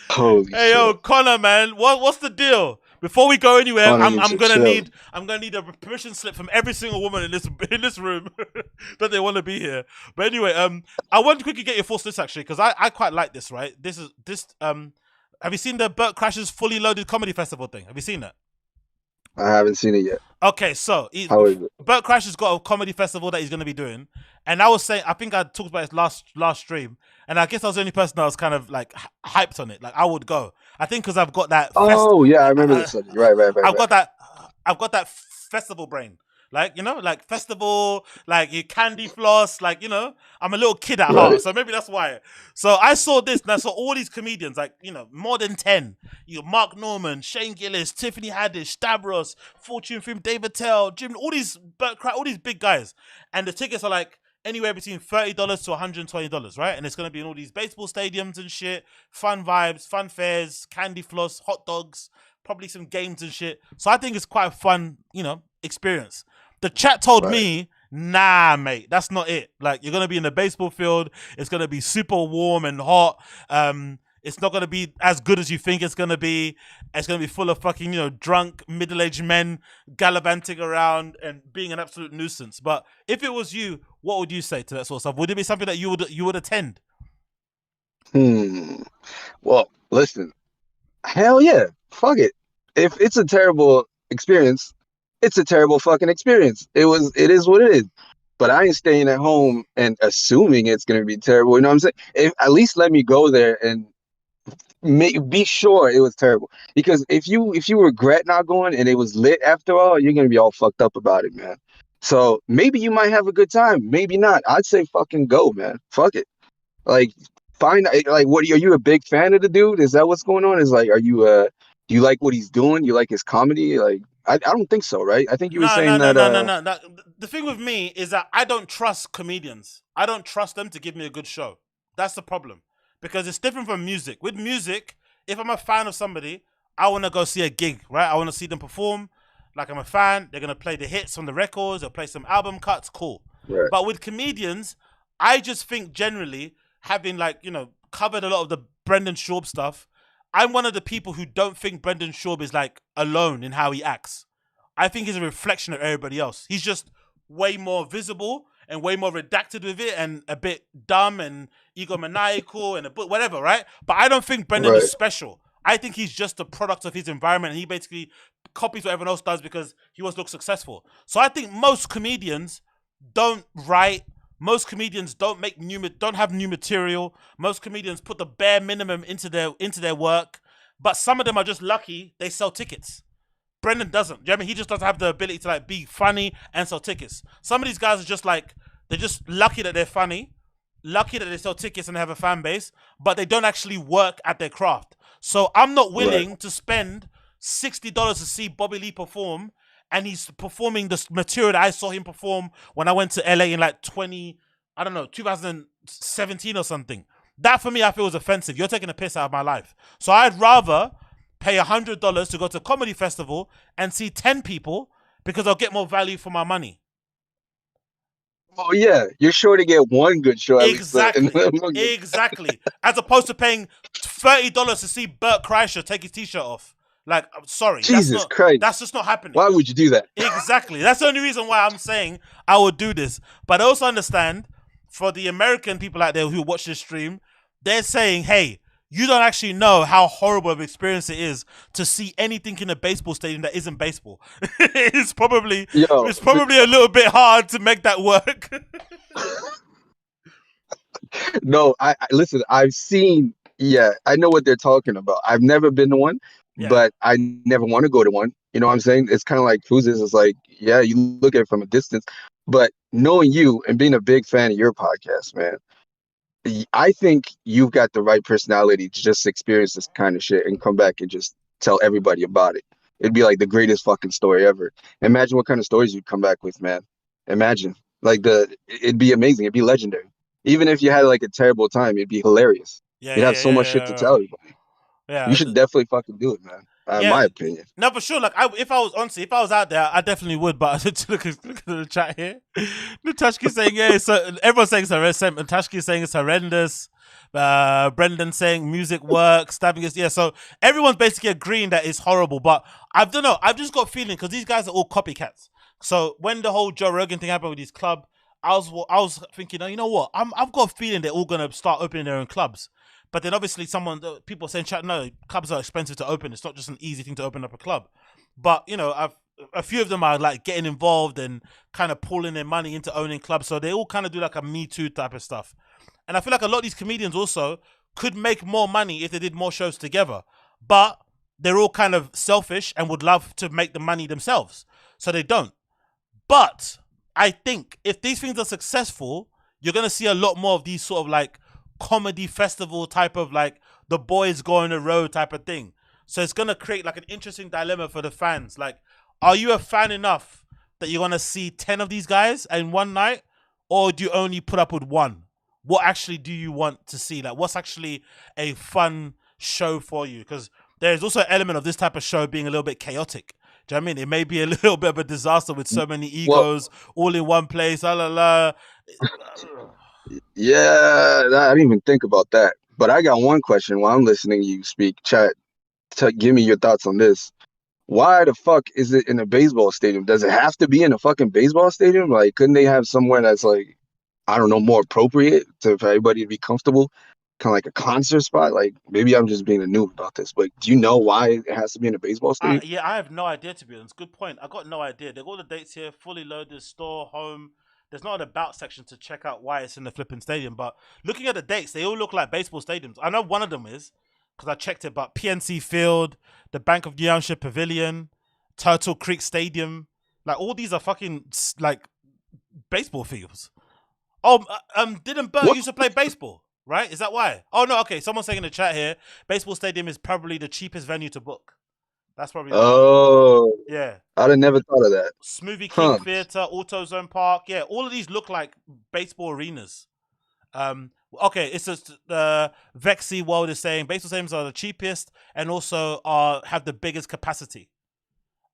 Holy hey, shit. yo, Conor, man, what's the deal? Before we go anywhere, Funny you I'm should gonna chill. need a permission slip from every single woman in this room that they want to be here. But anyway, I want to quickly get your thoughts on this actually because I quite like this. Right, this. Have you seen the Burt Crash's Fully Loaded Comedy Festival thing? Have you seen that? I haven't seen it yet. Okay, so How is it? Burt Crash has got a comedy festival that he's going to be doing, and I was saying, I think I talked about it last stream, and I guess I was the only person that was kind of like hyped on it. Like I would go. I think because I've got that. Oh yeah, I remember this subject. Right. I've got that festival brain. Like, like festival, like you candy floss, like, I'm a little kid at heart. So maybe that's why. So I saw this and I saw all these comedians, like, more than 10. Mark Norman, Shane Gillis, Tiffany Haddish, Stavros, Fortune Film, David Tell, Jim, all these big guys. And the tickets are like anywhere between $30 to $120, right? And it's going to be in all these baseball stadiums and shit, fun vibes, fun fairs, candy floss, hot dogs, probably some games and shit. So I think it's quite a fun, experience. The chat told me, nah, mate, that's not it. Like, you're going to be in the baseball field. It's going to be super warm and hot. It's not going to be as good as you think it's going to be. It's going to be full of fucking, drunk, middle-aged men gallivanting around and being an absolute nuisance. But if it was you, what would you say to that sort of stuff? Would it be something that you would attend? Well, listen. Hell yeah. Fuck it. If it's a terrible experience, it's a terrible fucking experience. It is what it is. But I ain't staying at home and assuming it's gonna be terrible. You know what I'm saying? At least let me go there and be sure it was terrible. Because if you regret not going and it was lit after all, you're gonna be all fucked up about it, man. So maybe you might have a good time, maybe not. I'd say fucking go, man. Fuck it. Like what are you a big fan of the dude? Is that what's going on? Is like, are you do you like what he's doing? You like his comedy? Like I don't think so, right? I think you were saying no. The thing with me is that I don't trust comedians. I don't trust them to give me a good show. That's the problem. Because it's different from music. With music, if I'm a fan of somebody, I want to go see a gig, right? I want to see them perform. Like I'm a fan. They're going to play the hits from the records. They'll play some album cuts. Cool. Right. But with comedians, I just think generally, having covered a lot of the Brendan Schaub stuff, I'm one of the people who don't think Brendan Schaub is like alone in how he acts. I think he's a reflection of everybody else. He's just way more visible and way more redacted with it and a bit dumb and egomaniacal and whatever, right? But I don't think Brendan is special. I think he's just a product of his environment and he basically copies what everyone else does because he wants to look successful. So I think most comedians don't write. Most comedians don't have new material. Most comedians put the bare minimum into their work. But some of them are just lucky they sell tickets. Brendan doesn't. Do you know what I mean? He just doesn't have the ability to be funny and sell tickets. Some of these guys are just they're just lucky that they're funny, lucky that they sell tickets and they have a fan base, but they don't actually work at their craft. So I'm not willing to spend $60 to see Bobby Lee perform, and he's performing this material that I saw him perform when I went to LA in 2017 or something. That for me, I feel is offensive. You're taking a piss out of my life. So I'd rather pay $100 to go to a comedy festival and see 10 people because I'll get more value for my money. Oh yeah, you're sure to get one good show. Exactly. As opposed to paying $30 to see Burt Kreischer take his t-shirt off. Like, I'm sorry. Jesus Christ. That's just not happening. Why would you do that? Exactly. That's the only reason why I'm saying I would do this. But I also understand for the American people out there who watch this stream, they're saying, hey, you don't actually know how horrible of an experience it is to see anything in a baseball stadium that isn't baseball. It's probably a little bit hard to make that work. No, I listen, I've seen, I know what they're talking about. I've never been to one, but I never want to go to one. You know what I'm saying? It's kind of like cruises. It's like, yeah, you look at it from a distance, but knowing you and being a big fan of your podcast, man, I think you've got the right personality to just experience this kind of shit and come back and just tell everybody about it. It'd be like the greatest fucking story ever. Imagine what kind of stories you'd come back with, man. Imagine. It'd be amazing. It'd be legendary. Even if you had a terrible time, it'd be hilarious. You'd have so much shit to tell everybody. Yeah. You should definitely fucking do it, man. in my opinion. No, for sure. Like, if I was out there, I definitely would. But look at the chat here. Natashki's saying, yeah, so everyone's saying it's horrendous. Natashki's saying it's horrendous. Brendan saying music works. Stabbing is, yeah. So everyone's basically agreeing that it's horrible. But I don't know. I've just got a feeling because these guys are all copycats. So when the whole Joe Rogan thing happened with his club, I was thinking, oh, you know what? I've got a feeling they're all gonna start opening their own clubs. But then obviously people saying, chat, no, clubs are expensive to open. It's not just an easy thing to open up a club. But, you know, a few of them are like getting involved and kind of pulling their money into owning clubs. So they all kind of do like a Me Too type of stuff. And I feel like a lot of these comedians also could make more money if they did more shows together. But they're all kind of selfish and would love to make the money themselves. So they don't. But I think if these things are successful, you're going to see a lot more of these sort of like comedy festival type of like the boys go on the road type of thing. So it's going to create like an interesting dilemma for the fans. Like, are you a fan enough that you're going to see 10 of these guys in one night? Or do you only put up with one? What actually do you want to see? Like, what's actually a fun show for you? Because there's also an element of this type of show being a little bit chaotic. Do you know what I mean? It may be a little bit of a disaster with so many egos all in one place. Yeah, I didn't even think about that. But I got one question while I'm listening to you speak. Chat, give me your thoughts on this. Why the fuck is it in a baseball stadium? Does it have to be in a fucking baseball stadium? Like, couldn't they have somewhere that's like, I don't know, more appropriate for everybody to be comfortable? Kind of like a concert spot? Like, maybe I'm just being a noob about this, but do you know why it has to be in a baseball stadium? Yeah, I have no idea, to be honest. Good point. I got no idea. They got all the dates here, fully loaded, store, home. There's not an about section to check out why it's in the flipping stadium. But looking at the dates, they all look like baseball stadiums. I know one of them is, because I checked it, but PNC Field, the Bank of New Hampshire Pavilion, Turtle Creek Stadium. Like, all these are fucking, like, baseball fields. Oh, didn't Bert used to play baseball? Right? Is that why? Oh, no, okay. Someone's saying in the chat here, baseball stadium is probably the cheapest venue to book. That's probably yeah. I'd have never thought of that. Smoothie King Theatre, AutoZone Park. Yeah, all of these look like baseball arenas. Okay, it's just Vexy World is saying baseball stadiums are the cheapest and also have the biggest capacity.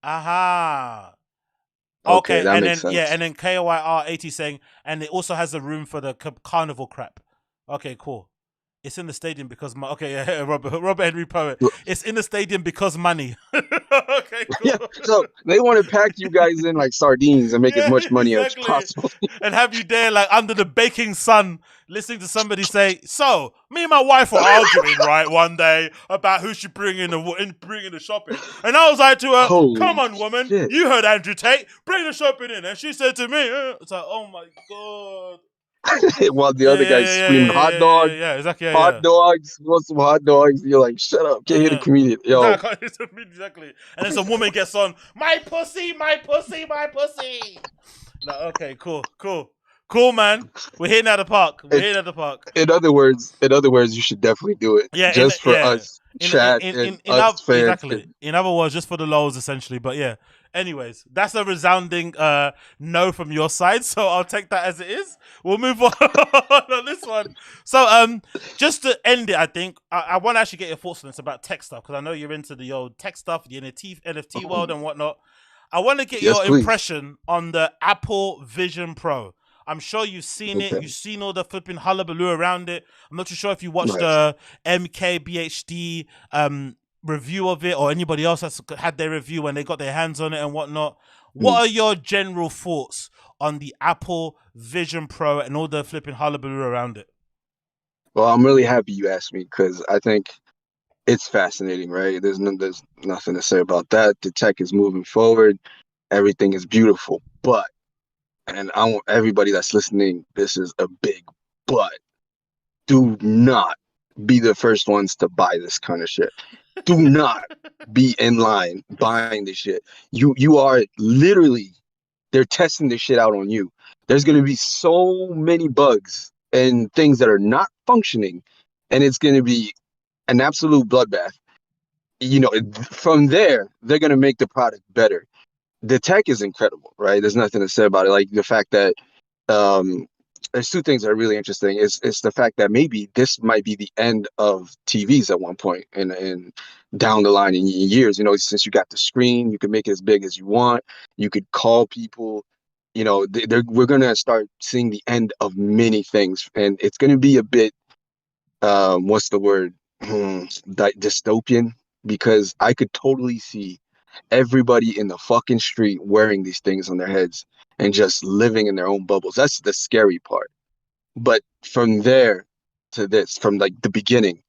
Aha. Okay, that and makes then sense. and then KYR 80 saying, and it also has a room for the carnival crap. Okay, cool. It's in the stadium because Robert Henry Poet. It's in the stadium because money. Okay, cool. Yeah, so they want to pack you guys in like sardines and make as much money as possible. And have you there like under the baking sun listening to somebody say, so me and my wife were arguing right one day about who should bring in the shopping. And I was like to her, come on woman, you heard Andrew Tate, bring the shopping in. And she said to me, it's like, oh my God. While the other guy's screaming hot dog. Yeah, exactly. Hot dogs, want some hot dogs. You're like, shut up, can't hear the comedian. Yo. Exactly. And then some woman gets on, my pussy, my pussy, my pussy. No, okay, cool, man. We're hitting out the park. In other words, you should definitely do it. Yeah, just for us, chat, and us fans. Exactly. In other words, just for the lols, essentially. But yeah. Anyways, that's a resounding no from your side, so I'll take that as it is. We'll move on on this one. So, just to end it, I think I want to actually get your thoughts on this about tech stuff because I know you're into the old tech stuff, the NFT world and whatnot. I want to get your impression on the Apple Vision Pro. I'm sure you've seen it. You've seen all the flipping hullabaloo around it. I'm not too sure if you watched the MKBHD review of it or anybody else that's had their review when they got their hands on it and whatnot. What are your general thoughts on the Apple Vision Pro and all the flipping hullabaloo around it? Well, I'm really happy you asked me because I think it's fascinating, right? There's nothing to say about that. The tech is moving forward. Everything is beautiful. But, and I want everybody that's listening, this is a big but. Do not be the first ones to buy this kind of shit. Do not be in line buying this shit. You are literally, they're testing this shit out on you. There's going to be so many bugs and things that are not functioning, and it's going to be an absolute bloodbath. You know, from there, they're going to make the product better. The tech is incredible, right? There's nothing to say about it. Like the fact that there's two things that are really interesting. It's the fact that maybe this might be the end of TVs at one point in down the line in years. Since you got the screen, you can make it as big as you want. You could call people. We're gonna start seeing the end of many things, and it's gonna be a bit, what's the word, dystopian, because I could totally see everybody in the fucking street wearing these things on their heads and just living in their own bubbles. That's the scary part. But from there to this, from like the beginning,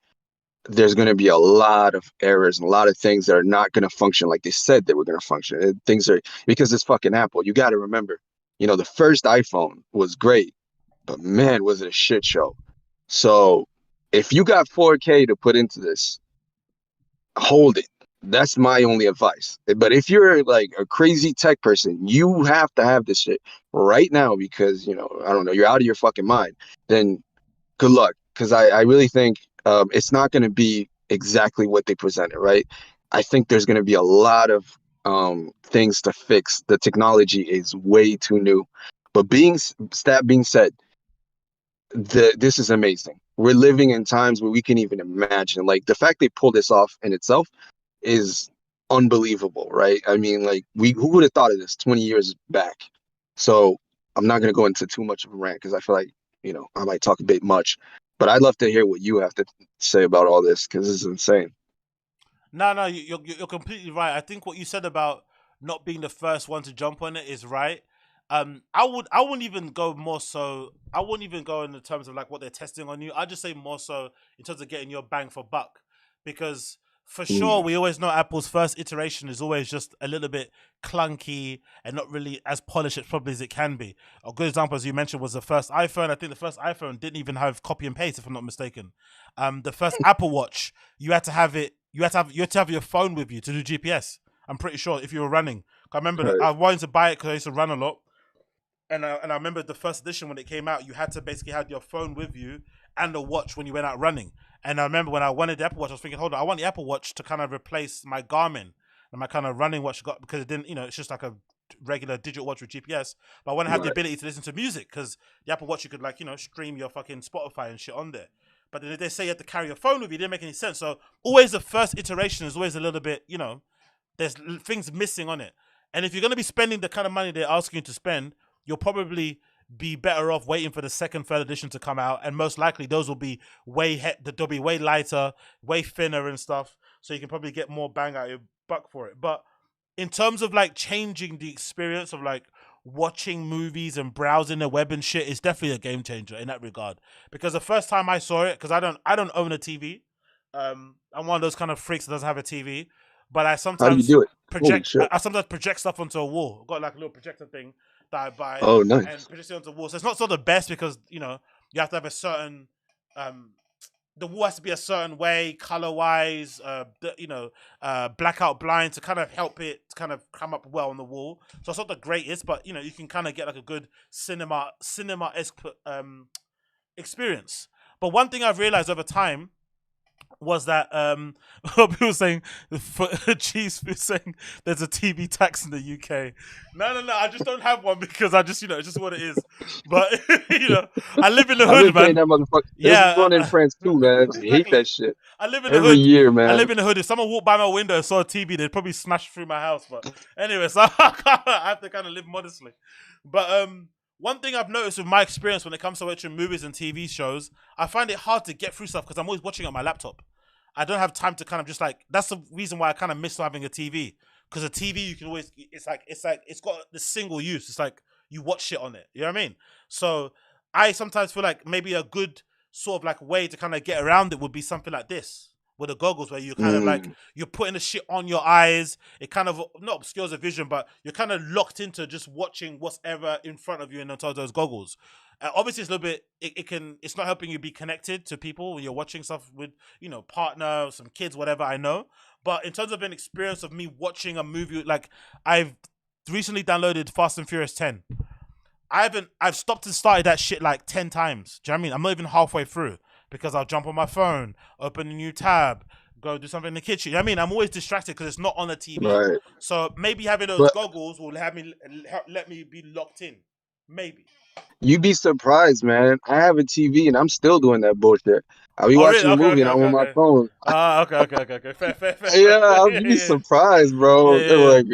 there's going to be a lot of errors and a lot of things that are not going to function like they said they were going to function. And things are, because it's fucking Apple. You got to remember, the first iPhone was great, but man, was it a shit show. So if you got 4K to put into this, hold it. That's my only advice. But if you're like a crazy tech person, you have to have this shit right now because, I don't know, you're out of your fucking mind. Then good luck. Because I really think it's not going to be exactly what they presented, right? I think there's going to be a lot of things to fix. The technology is way too new. But that being said, this is amazing. We're living in times where we can even imagine. Like the fact they pulled this off in itself is unbelievable, right? I mean, like who would have thought of this 20 years back? So I'm not gonna go into too much of a rant because I feel like I might talk a bit much, but I'd love to hear what you have to say about all this because this is insane. No, you're completely right. I think what you said about not being the first one to jump on it is right. I wouldn't even go more so. I wouldn't even go in the terms of like what they're testing on you. I'd just say more so in terms of getting your bang for buck, because for sure Mm, we always know Apple's first iteration is always just a little bit clunky and not really as polished as probably as it can be. A good example, as you mentioned, was the first iPhone. I think the first iPhone didn't even have copy and paste, if I'm not mistaken. The first Apple Watch, you had to have it. You had to have your phone with you to do GPS. I'm pretty sure if you were running. I remember that right, I wanted to buy it because I used to run a lot, and I remember the first edition when it came out, you had to basically have your phone with you and a watch when you went out running. And I remember when I wanted the Apple Watch, I was thinking, hold on, I want the Apple Watch to kind of replace my Garmin and my kind of running watch got, because it didn't, it's just like a regular digital watch with GPS. But I want to have the right, ability to listen to music because the Apple Watch you could like stream your fucking Spotify and shit on there. But then if they say you had to carry your phone with you, it didn't make any sense. So always the first iteration is always a little bit, there's things missing on it. And if you're going to be spending the kind of money they're asking you to spend, you'll probably be better off waiting for the second, third edition to come out, and most likely those will be they'll be way lighter, way thinner and stuff, so you can probably get more bang out of your buck for it. But in terms of like changing the experience of like watching movies and browsing the web and shit, it's definitely a game changer in that regard. Because the first time I saw it, because I don't own a TV, I'm one of those kind of freaks that doesn't have a TV, but I how do you sometimes do it? Holy project. shit. I sometimes project stuff onto a wall. I've got like a little projector thing that I buy Oh, and nice. project it onto the wall. So it's not sort of the best because you have to have a certain the wall has to be a certain way, color wise, blackout blind to kind of help it to kind of come up well on the wall. So it's not the greatest, but you can kind of get like a good cinema esque experience. But one thing I've realized over time was that people saying for Chiefs saying there's a TV tax in the UK. No, I just don't have one because I just it's just what it is. But I live in the I've hood, been paying man. that motherfucker. There's Yeah, one in France too, man. I hate exactly. that shit. I live in the Every hood. year, I man. live in the hood. If someone walked by my window and saw a TV, they'd probably smash through my house. But anyway, so I have to kind of live modestly. But one thing I've noticed with my experience when it comes to watching movies and TV shows, I find it hard to get through stuff because I'm always watching on my laptop. I don't have time to kind of just like. That's the reason why I kind of miss having a TV, because a TV you can always. It's got the single use. It's like you watch shit on it. You know what I mean? So I sometimes feel like maybe a good sort of like way to kind of get around it would be something like this with the goggles, where you kind of like Mm, you're putting the shit on your eyes. It kind of not obscures the vision, but you're kind of locked into just watching what's ever in front of you in those goggles. Obviously, it's a little bit. It can. It's not helping you be connected to people when you're watching stuff with partner, some kids, whatever. I know, but in terms of an experience of me watching a movie, like I've recently downloaded Fast and Furious 10. I've stopped and started that shit like 10 times. Do you know what I mean? I'm not even halfway through because I'll jump on my phone, open a new tab, go do something in the kitchen. You know what I mean? I'm always distracted because it's not on the TV. right. So maybe having those But goggles will let me be locked in. Maybe. You'd be surprised, man. I have a TV and I'm still doing that bullshit. I'll be Oh, really? watching a Okay, movie okay, and I'm okay, on my okay. phone. Okay. Fair. Yeah, I'll Yeah, be yeah, surprised, yeah, bro. They're yeah. like,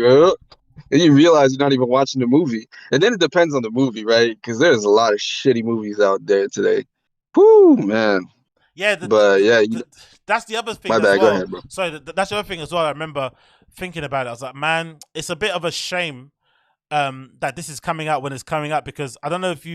and you realize you're not even watching the movie. And then it depends on the movie, right? Because there's a lot of shitty movies out there today. Whoo, man. Yeah, But yeah, that's the other thing my as bad. Go well. ahead, bro. Sorry, that's the other thing as well. I remember thinking about it. I was like, man, it's a bit of a shame that this is coming out when it's coming out, because I don't know if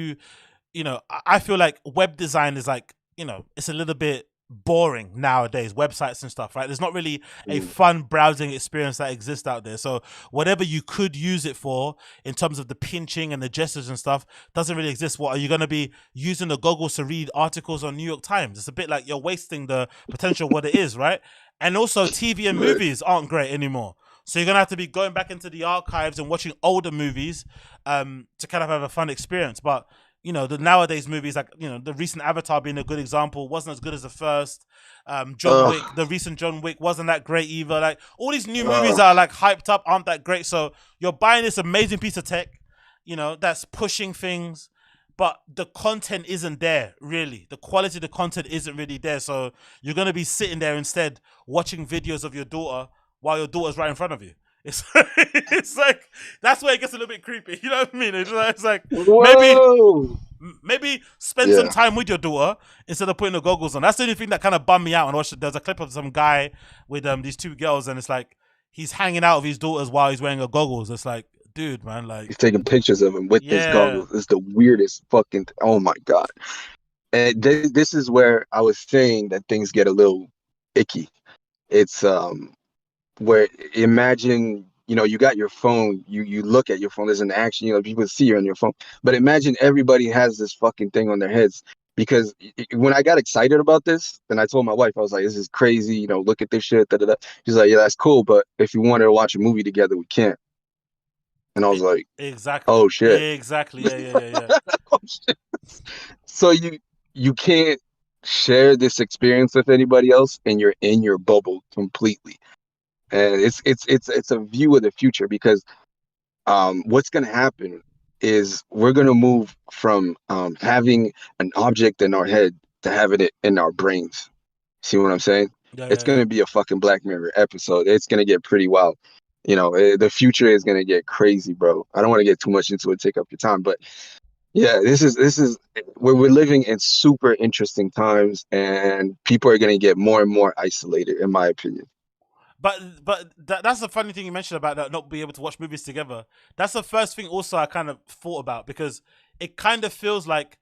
I feel like web design is like, it's a little bit boring nowadays, websites and stuff, right? There's not really a Mm. fun browsing experience that exists out there. So whatever you could use it for in terms of the pinching and the gestures and stuff doesn't really exist. What are you going to be using the goggles to read articles on New York Times? It's a bit like you're wasting the potential of what it is, right? And also TV and Right. movies aren't great anymore. So you're gonna have to be going back into the archives and watching older movies to kind of have a fun experience. But the nowadays movies, like the recent Avatar being a good example, wasn't as good as the first. John Ugh, Wick, the recent John Wick wasn't that great either. Like all these new movies ugh. that are like hyped up aren't that great. So you're buying this amazing piece of tech, that's pushing things, but the content isn't there really. The quality of the content isn't really there. So you're gonna be sitting there instead watching videos of your daughter while your daughter's right in front of you. It's it's like that's where it gets a little bit creepy. You know what I mean? It's like maybe Whoa. maybe spend some Yeah. time with your daughter instead of putting the goggles on. That's the only thing that kind of bummed me out. And watched there's a clip of some guy with these two girls, and it's like he's hanging out with his daughters while he's wearing a goggles. It's like, dude, man, like, He's taking pictures of him with his yeah, goggles. It's the weirdest fucking. Oh my god. And this is where I was saying that things get a little icky. It's where imagine you got your phone, you look at your phone, there's an action, people see you on your phone, but imagine everybody has this fucking thing on their heads. Because when I got excited about this, and I told my wife, I was like, this is crazy, look at this shit, da, da, da. She's like, yeah, that's cool, but if you wanted to watch a movie together, we can't. And I was like, exactly, oh shit. exactly, yeah. Oh, shit. So you can't share this experience with anybody else, and you're in your bubble completely. And it's a view of the future, because what's going to happen is we're going to move from having an object in our head to having it in our brains. See what I'm saying? It's going Yeah. to be a fucking Black Mirror episode. It's going to get pretty wild. The future is going to get crazy, bro. I don't want to get too much into it, take up your time, but yeah, this is we're living in super interesting times, and people are going to get more and more isolated, in my opinion. That's the funny thing you mentioned about that, not being able to watch movies together. That's the first thing also I kind of thought about, because it kind of feels like,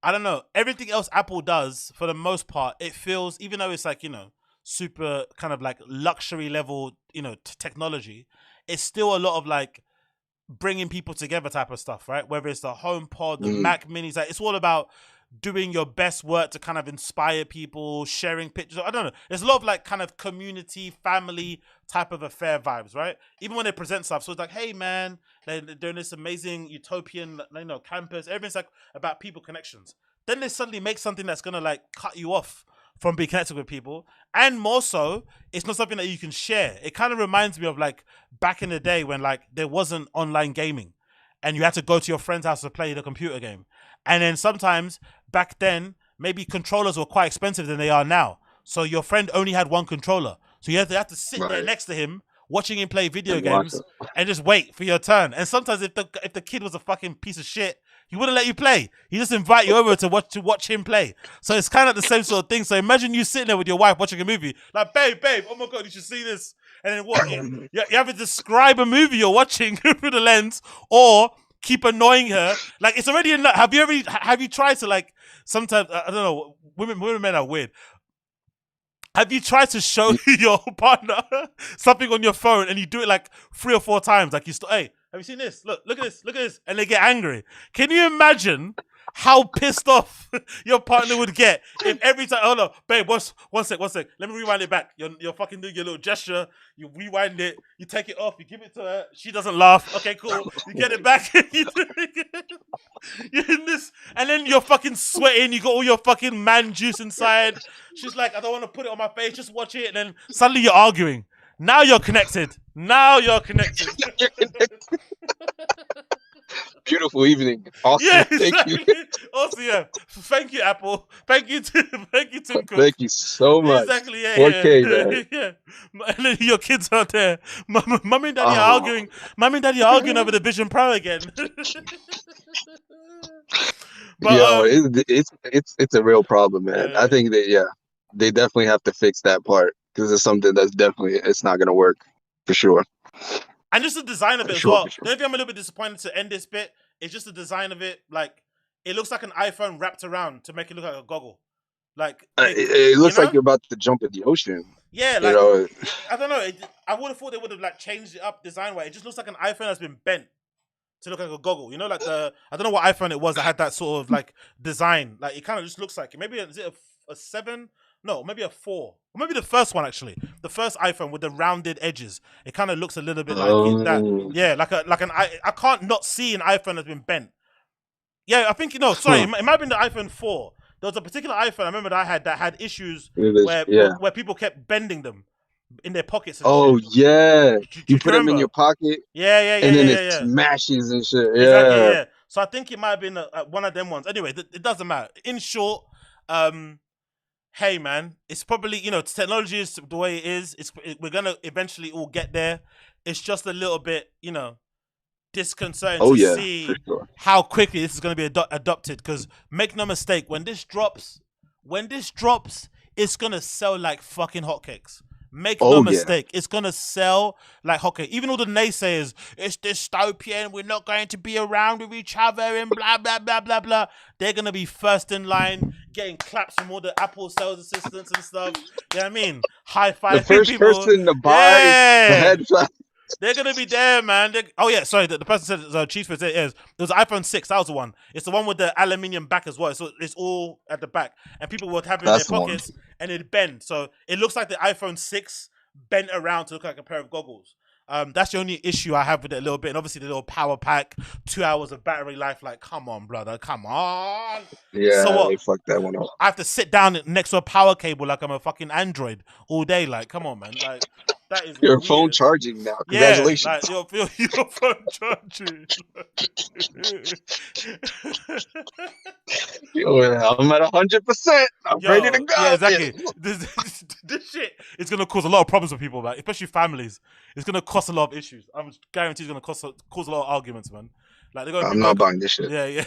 I don't know, everything else Apple does for the most part, it feels, even though it's like, super kind of like luxury level, technology, it's still a lot of like bringing people together type of stuff, right? Whether it's the HomePod, the Mm, Mac Minis, like it's all about doing your best work to kind of inspire people, sharing pictures. I don't know. There's a lot of like kind of community, family type of affair vibes, right? Even when they present stuff, so it's like, hey man, they're doing this amazing utopian, campus. Everything's like about people connections. Then they suddenly make something that's gonna like cut you off from being connected with people, and more so, it's not something that you can share. It kind of reminds me of like back in the day when like there wasn't online gaming, and you had to go to your friend's house to play the computer game. And then sometimes back then, maybe controllers were quite expensive than they are now. So your friend only had one controller. So you have to sit there right. next to him, watching him play video And watch games, and just wait for your turn. And sometimes if the kid was a fucking piece of shit, he wouldn't let you play. He just invite you over to watch him play. So it's kind of the same sort of thing. So imagine you sitting there with your wife watching a movie, like, babe, oh my god, you should see this. And then what? You have to describe a movie you're watching through the lens, or keep annoying her. Like, it's already enough. Have you tried to, like, sometimes, I don't know, women men are weird. Have you tried to show your partner something on your phone, and you do it like 3 or 4 times? Like, hey, have you seen this? Look at this. And they get angry. Can you imagine how pissed off your partner would get if every time, oh no, babe, one sec. Let me rewind it back. You're fucking doing your little gesture. You rewind it. You take it off. You give it to her. She doesn't laugh. Okay, cool. You get it back. You're in this, and then you're fucking sweating. You got all your fucking man juice inside. She's like, I don't want to put it on my face. Just watch it. And then suddenly you're arguing. Now you're connected. beautiful evening. Awesome. Yeah, Thank you. exactly. Also, yeah. Thank you, Apple. Thank you, thank you, Tim Cook. Thank you so much. Exactly. Yeah, 4K, yeah, man. yeah. And then your kids out there, mommy and daddy are Oh, arguing. Mommy and daddy are arguing over the Vision Pro again. But yo, it's a real problem, man. I yeah. think they definitely have to fix that part because it's something that's definitely it's not gonna work for sure. And just the design of For it as sure, for well. sure. The only thing I'm a little bit disappointed to end this bit is just the design of it. Like, it looks like an iPhone wrapped around to make it look like a goggle. Like, It you looks like know? you're about to jump in the ocean. Yeah, You like, know, I don't know. I would have thought they would have like changed it up design wise. It just looks like an iPhone that's been bent to look like a goggle. You know, like I don't know what iPhone it was that had that sort of like design. Like, it kind of just looks like it. Maybe is it a 7? No, maybe a 4. Or maybe the first one actually. The first iPhone with the rounded edges. It kind of looks a little bit like that. Yeah, I can't not see an iPhone that's been bent. Yeah, I think sorry, it might have been the iPhone 4. There was a particular iPhone I remember that I had that had issues yeah. where people kept bending them in their pockets and Oh shit. yeah, Do you you put them in remember? your pocket Yeah, yeah, yeah, and yeah, then yeah, it yeah. smashes and shit. Exactly, Yeah. yeah. So I think it might have been one of them ones. Anyway, it doesn't matter. In short, hey man, it's probably technology is the way it is. We're gonna eventually all get there. It's just a little bit disconcerting Oh to yeah, for see sure. how quickly this is going to be adopted. Because make no mistake, when this drops, it's gonna sell like fucking hotcakes. Make no Oh yeah. mistake, it's gonna sell like hotcakes. Even all the naysayers, it's dystopian. We're not going to be around with each other and blah blah blah blah blah. They're gonna be first in line, getting claps from all the Apple sales assistants and stuff. You know what I mean? High The five first people. person to buy the Yeah. headset. They're gonna be there, man. Oh yeah, sorry. The person said Chief said it is. There was an iPhone 6. That was the one. It's the one with the aluminium back as well. So it's all at the back, and people would have it in their That's the one. pockets, and it bend. So it looks like the iPhone 6 bent around to look like a pair of goggles. That's the only issue I have with it a little bit, and obviously the little power pack, 2 hours of battery life. Like, come on, brother, come on. So Yeah, what? they fucked that one up. I have to sit down next to a power cable like I'm a fucking Android all day. Like, come on, man. Like, that is Your phone weird. charging now. Yeah, Congratulations. like your phone charging. I'm at 100%. I'm ready to Yo, yeah, go. exactly. This shit is gonna cause a lot of problems for people, like especially families. It's gonna cause a lot of issues. I'm guaranteed it's gonna cause a lot of arguments, man. Like they're gonna I'm people not buying this shit. Yeah, yeah,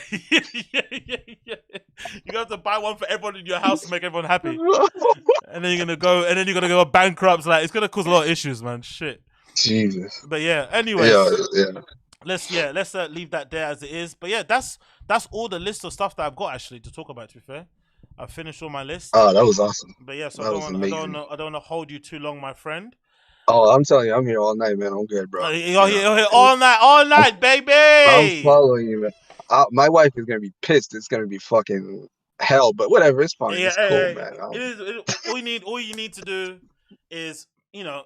yeah. You have to buy one for everyone in your house to make everyone happy, and then you're gonna go bankrupt. Like it's gonna cause a lot of issues, man. Shit. Jesus. But yeah. Anyways. Yeah. Let's leave that there as it is. But yeah, that's all the list of stuff that I've got actually to talk about. To be fair, I've finished all my list. Oh, that was awesome. But yeah, so That I was amazing. don't want to hold you too long, my friend. Oh, I'm telling you, I'm here all night, man. I'm good, bro. You're here all night, baby. I'm following you, man. My wife is gonna be pissed. It's gonna be fucking hell, but whatever. It's fine. Yeah, It's cool, man. all you need to do is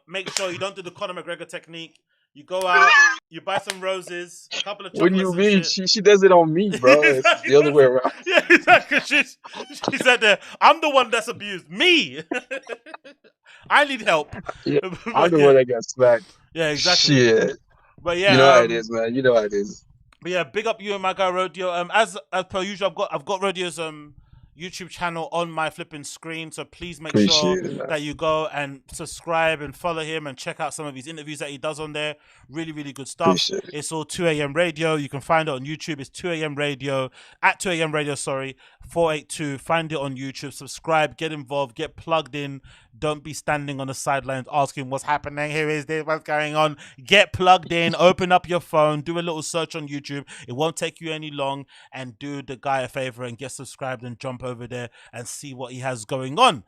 make sure you don't do the Conor McGregor technique. You go out, you buy some roses, a couple of chocolates. What do you mean? Shit. She does it on me, bro. It's the other way around. Yeah, exactly. She said that I'm the one that's abused. Me. I need help. Yeah, I'm the one that got smacked. Yeah, exactly. Shit. But yeah, you know how it is, man. You know how it is. But yeah, big up you and my guy Rodeo. As per usual, I've got Rodeo's YouTube channel on my flipping screen, so please make sure that you go and subscribe and follow him and check out some of his interviews that he does on there. Really, really good stuff. It's all 2 a.m. radio. You can find it on YouTube. It's 2 a.m. radio at 2 a.m. radio. 482. Find it on YouTube. Subscribe. Get involved. Get plugged in. Don't be standing on the sidelines asking what's happening. Here is this. What's going on? Get plugged in. Open up your phone. Do a little search on YouTube. It won't take you any long. And do the guy a favor and get subscribed and jump over there and see what he has going on.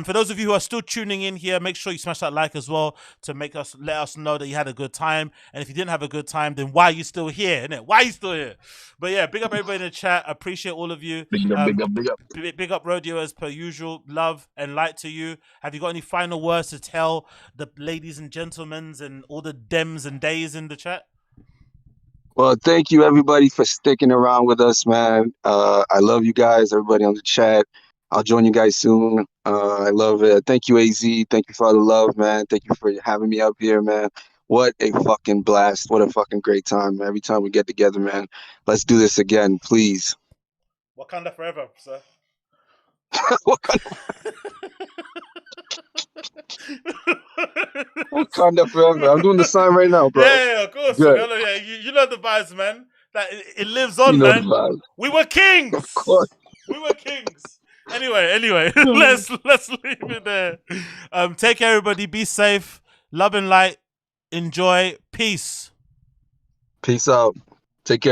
For those of you who are still tuning in here, make sure you smash that like as well to let us know that you had a good time. And if you didn't have a good time, then why are you still here? Innit? Why are you still here? But yeah, big up everybody in the chat. I appreciate all of you. Big up. Big up Rodeo as per usual. Love and light to you. Have you got any final words to tell the ladies and gentlemen and all the dems and days in the chat? Well, thank you everybody for sticking around with us, man. I love you guys, everybody on the chat. I'll join you guys soon. I love it. Thank you, AZ. Thank you for all the love, man. Thank you for having me up here, man. What a fucking blast. What a fucking great time. Every time we get together, man. Let's do this again, please. Wakanda forever, sir. Wakanda forever. I'm doing the sign right now, bro. Yeah, of course. Good. Yeah, you know the vibes, man. That it lives on, You know the man. vibe. We were kings. Of course. We were kings. Anyway, let's leave it there. Take care, everybody. Be safe. Love and light. Enjoy. Peace. Peace out. Take care.